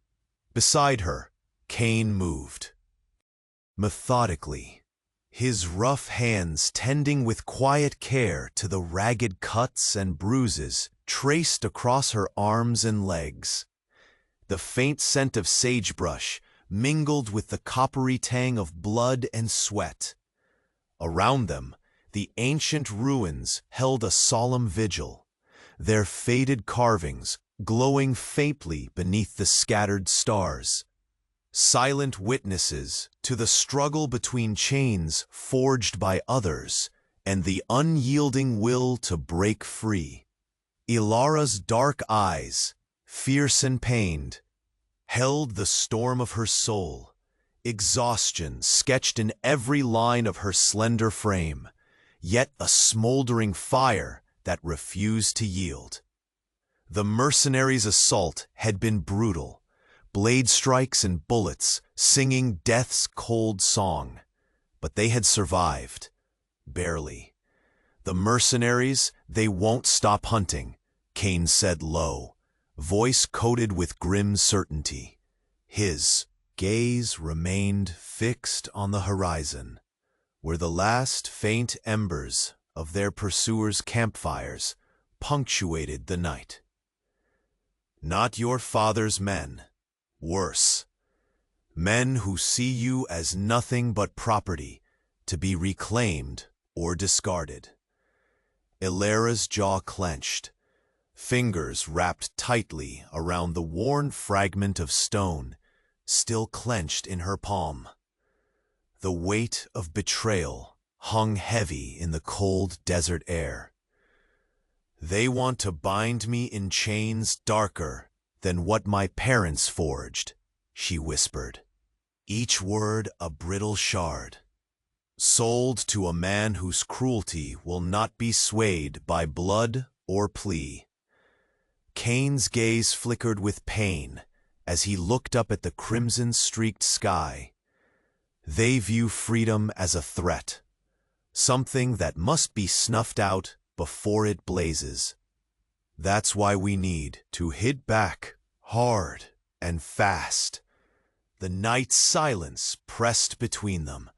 Beside her, Cain moved. Methodically, his rough hands tending with quiet care to the ragged cuts and bruises traced across her arms and legs. The faint scent of sagebrush mingled with the coppery tang of blood and sweat. Around them, the ancient ruins held a solemn vigil, their faded carvings glowing faintly beneath the scattered stars. Silent witnesses to the struggle between chains forged by others and the unyielding will to break free. Ilara's dark eyes, fierce and pained, held the storm of her soul, exhaustion sketched in every line of her slender frame, yet a smoldering fire that refused to yield. The mercenaries' assault had been brutal, blade strikes and bullets singing death's cold song, but they had survived, barely. The mercenaries, they won't stop hunting, Cain said low, voice coated with grim certainty. His gaze remained fixed on the horizon, where the last faint embers of their pursuers' campfires punctuated the night. Not your father's men, worse. Men who see you as nothing but property, to be reclaimed or discarded. Ilara's jaw clenched, fingers wrapped tightly around the worn fragment of stone, still clenched in her palm. The weight of betrayal hung heavy in the cold desert air. They want to bind me in chains darker than what my parents forged, she whispered, each word a brittle shard. Sold to a man whose cruelty will not be swayed by blood or plea. Cain's gaze flickered with pain as he looked up at the crimson-streaked sky. They view freedom as a threat, something that must be snuffed out before it blazes. That's why we need to hit back hard and fast. The night's silence pressed between them,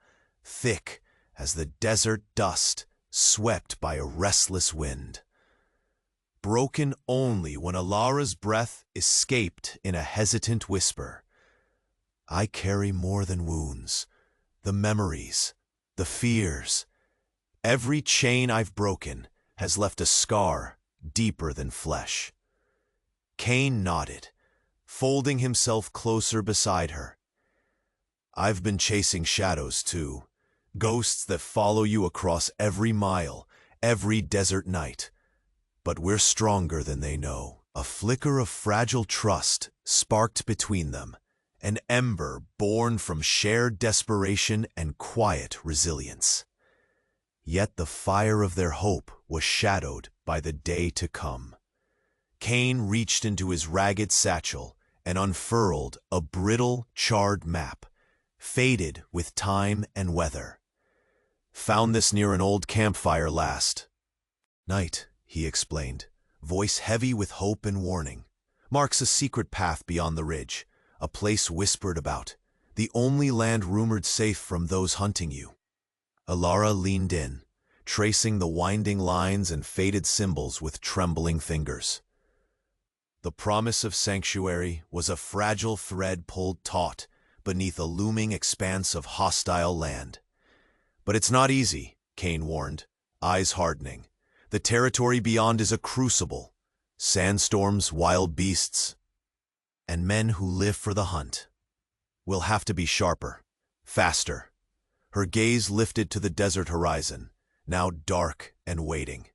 thick as the desert dust swept by a restless wind. Broken only when Ilara's breath escaped in a hesitant whisper. I carry more than wounds, the memories, the fears. Every chain I've broken has left a scar deeper than flesh. Cain nodded, folding himself closer beside her. I've been chasing shadows too, ghosts that follow you across every mile, every desert night. But we're stronger than they know. A flicker of fragile trust sparked between them, an ember born from shared desperation and quiet resilience. Yet the fire of their hope was shadowed by the day to come. Cain reached into his ragged satchel and unfurled a brittle, charred map, faded with time and weather. Found this near an old campfire last night, he explained, voice heavy with hope and warning. Marks a secret path beyond the ridge, a place whispered about, the only land rumored safe from those hunting you. Ilara leaned in, tracing the winding lines and faded symbols with trembling fingers. The promise of sanctuary was a fragile thread pulled taut beneath a looming expanse of hostile land. But it's not easy, Cain warned, eyes hardening. The territory beyond is a crucible, sandstorms, wild beasts, and men who live for the hunt. We'll have to be sharper, faster. Her gaze lifted to the desert horizon, now dark and waiting.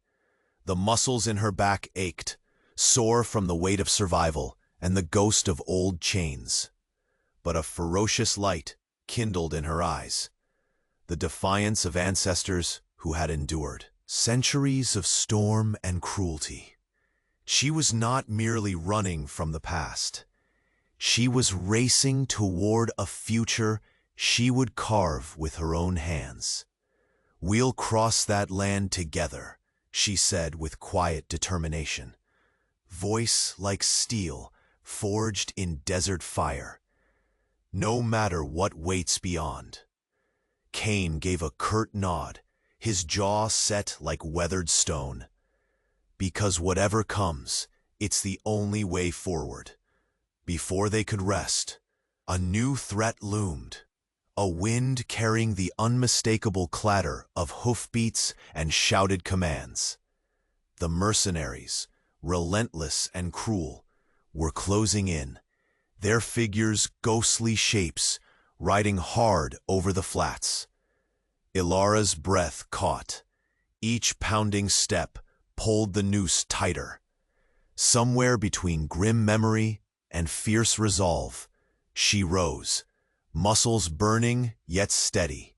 The muscles in her back ached, sore from the weight of survival and the ghost of old chains. But a ferocious light kindled in her eyes, the defiance of ancestors who had endured centuries of storm and cruelty. She was not merely running from the past. She was racing toward a future she would carve with her own hands. "We'll cross that land together," she said with quiet determination, voice like steel forged in desert fire. "No matter what waits beyond." Cain gave a curt nod, his jaw set like weathered stone. "Because whatever comes, it's the only way forward." Before they could rest, a new threat loomed, a wind carrying the unmistakable clatter of hoofbeats and shouted commands. The mercenaries, relentless and cruel, were closing in, their figures ghostly shapes, riding hard over the flats. Ilara's breath caught. Each pounding step pulled the noose tighter. Somewhere between grim memory and fierce resolve, she rose, muscles burning yet steady.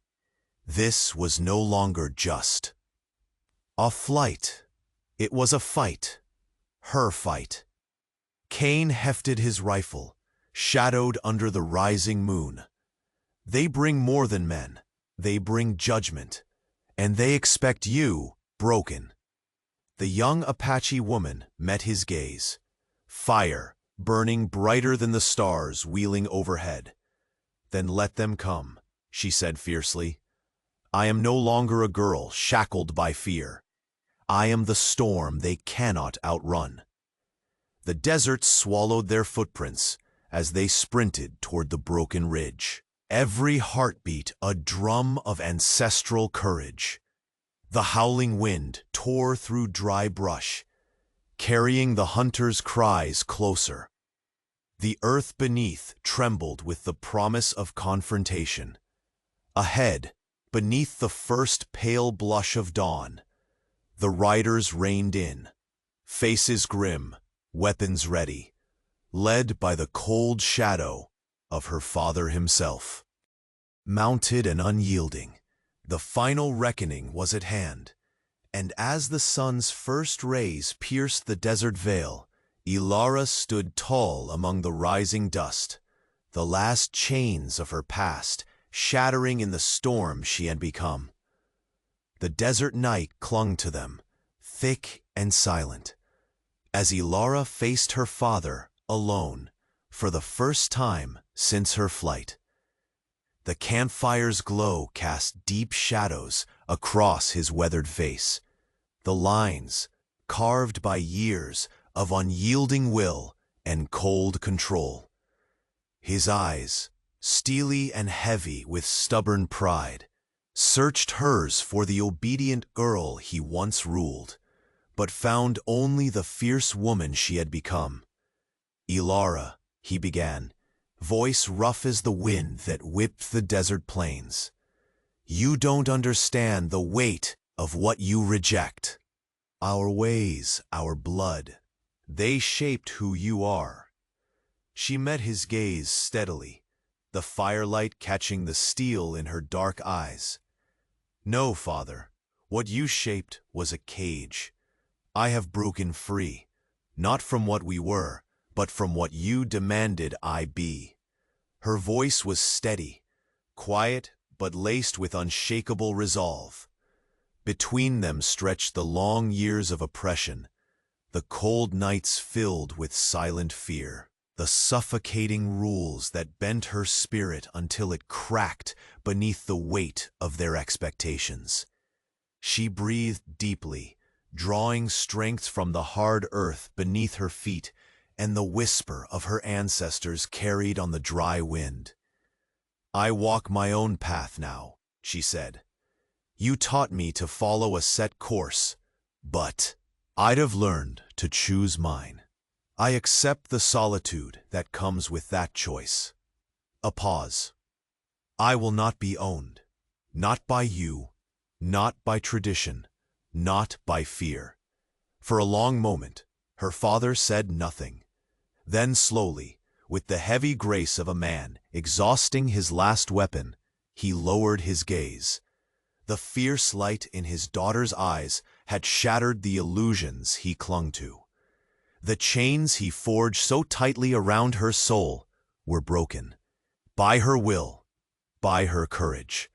This was no longer just a flight. It was a fight. Her fight. Cain hefted his rifle, shadowed under the rising moon. They bring more than men. They bring judgment. And they expect you broken. The young Apache woman met his gaze, fire burning brighter than the stars wheeling overhead. "Then let them come," she said fiercely. "I am no longer a girl shackled by fear. I am the storm they cannot outrun." The desert swallowed their footprints as they sprinted toward the broken ridge, every heartbeat a drum of ancestral courage. The howling wind tore through dry brush, carrying the hunters' cries closer. The earth beneath trembled with the promise of confrontation. Ahead, beneath the first pale blush of dawn, the riders reined in, faces grim, weapons ready, led by the cold shadow of her father himself. Mounted and unyielding, the final reckoning was at hand, and as the sun's first rays pierced the desert veil, Ilara stood tall among the rising dust, the last chains of her past shattering in the storm she had become. The desert night clung to them, thick and silent, as Ilara faced her father alone for the first time since her flight. The campfire's glow cast deep shadows across his weathered face, the lines carved by years of unyielding will and cold control. His eyes, steely and heavy with stubborn pride, searched hers for the obedient girl he once ruled, but found only the fierce woman she had become. "Ilara," he began, voice rough as the wind that whipped the desert plains, "you don't understand the weight of what you reject. Our ways, our blood, they shaped who you are." She met his gaze steadily, the firelight catching the steel in her dark eyes. "No, father, what you shaped was a cage. I have broken free, not from what we were, but from what you demanded I be." Her voice was steady, quiet but laced with unshakable resolve. Between them stretched the long years of oppression, the cold nights filled with silent fear, the suffocating rules that bent her spirit until it cracked beneath the weight of their expectations. She breathed deeply, drawing strength from the hard earth beneath her feet and the whisper of her ancestors carried on the dry wind. "I walk my own path now," she said. "You taught me to follow a set course, but I'd have learned to choose mine. I accept the solitude that comes with that choice." A pause. "I will not be owned, not by you, not by tradition, not by fear. For a long moment, her father said nothing. Then slowly, with the heavy grace of a man exhausting his last weapon, he lowered his gaze. The fierce light in his daughter's eyes had shattered the illusions he clung to. The chains he forged so tightly around her soul were broken. By her will, by her courage.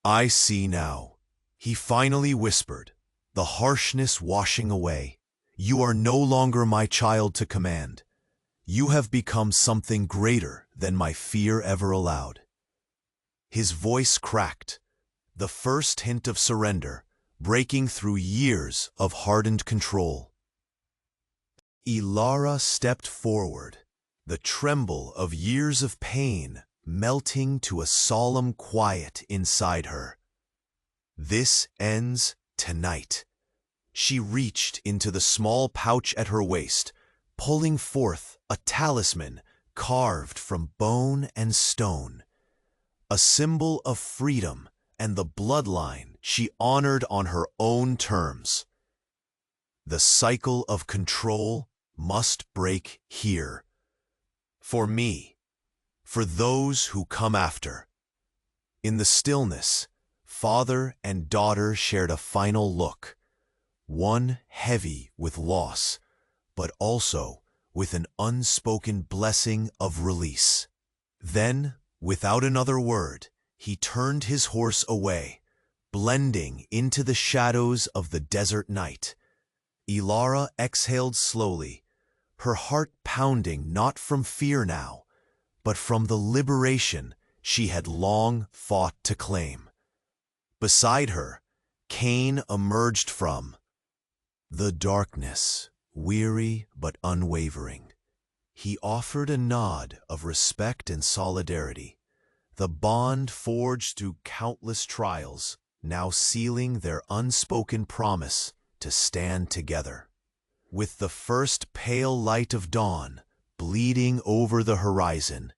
"I see now," he finally whispered, the harshness washing away. "You are no longer my child to command. You have become something greater than my fear ever allowed." His voice cracked, the first hint of surrender, breaking through years of hardened control. Ilara stepped forward, the tremble of years of pain melting to a solemn quiet inside her. "This ends tonight." She reached into the small pouch at her waist, pulling forth a talisman carved from bone and stone, a symbol of freedom and the bloodline she honored on her own terms. The cycle of control must break here. For me, for those who come after. In the stillness, father and daughter shared a final look, one heavy with loss, but also with an unspoken blessing of release. Then, without another word, he turned his horse away, blending into the shadows of the desert night. Ilara exhaled slowly, her heart pounding not from fear now, but from the liberation she had long fought to claim. Beside her, Cain emerged from the darkness, weary but unwavering. He offered a nod of respect and solidarity, the bond forged through countless trials, now sealing their unspoken promise to stand together. With the first pale light of dawn bleeding over the horizon,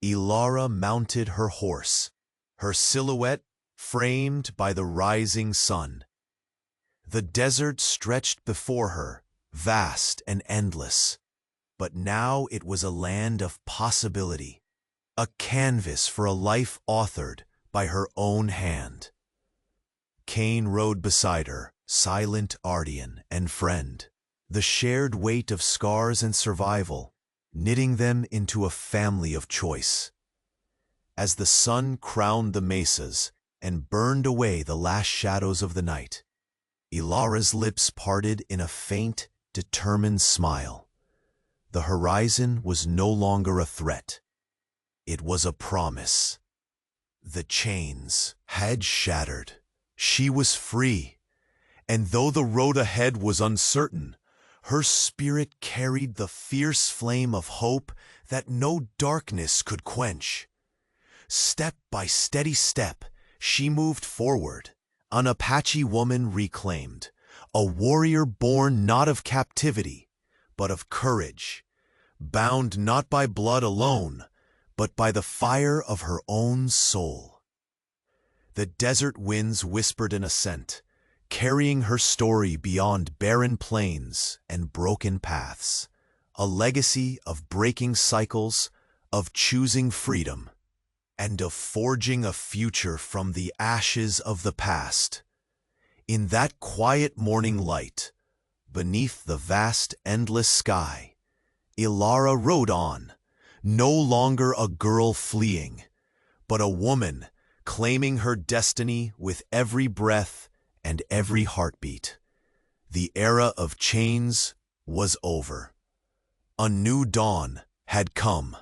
Ilara mounted her horse, her silhouette framed by the rising sun. The desert stretched before her, vast and endless, but now it was a land of possibility, a canvas for a life authored by her own hand. Cain rode beside her, silent guardian and friend, the shared weight of scars and survival, knitting them into a family of choice. As the sun crowned the mesas and burned away the last shadows of the night, Ilara's lips parted in a faint, determined smile. The horizon was no longer a threat. It was a promise. The chains had shattered. She was free, and though the road ahead was uncertain, her spirit carried the fierce flame of hope that no darkness could quench. Step by steady step, she moved forward, an Apache woman reclaimed, a warrior born not of captivity, but of courage, bound not by blood alone, but by the fire of her own soul. The desert winds whispered an assent, carrying her story beyond barren plains and broken paths, a legacy of breaking cycles, of choosing freedom, and of forging a future from the ashes of the past. In that quiet morning light, beneath the vast endless sky, Ilara rode on, no longer a girl fleeing, but a woman claiming her destiny with every breath and every heartbeat. The era of chains was over. A new dawn had come.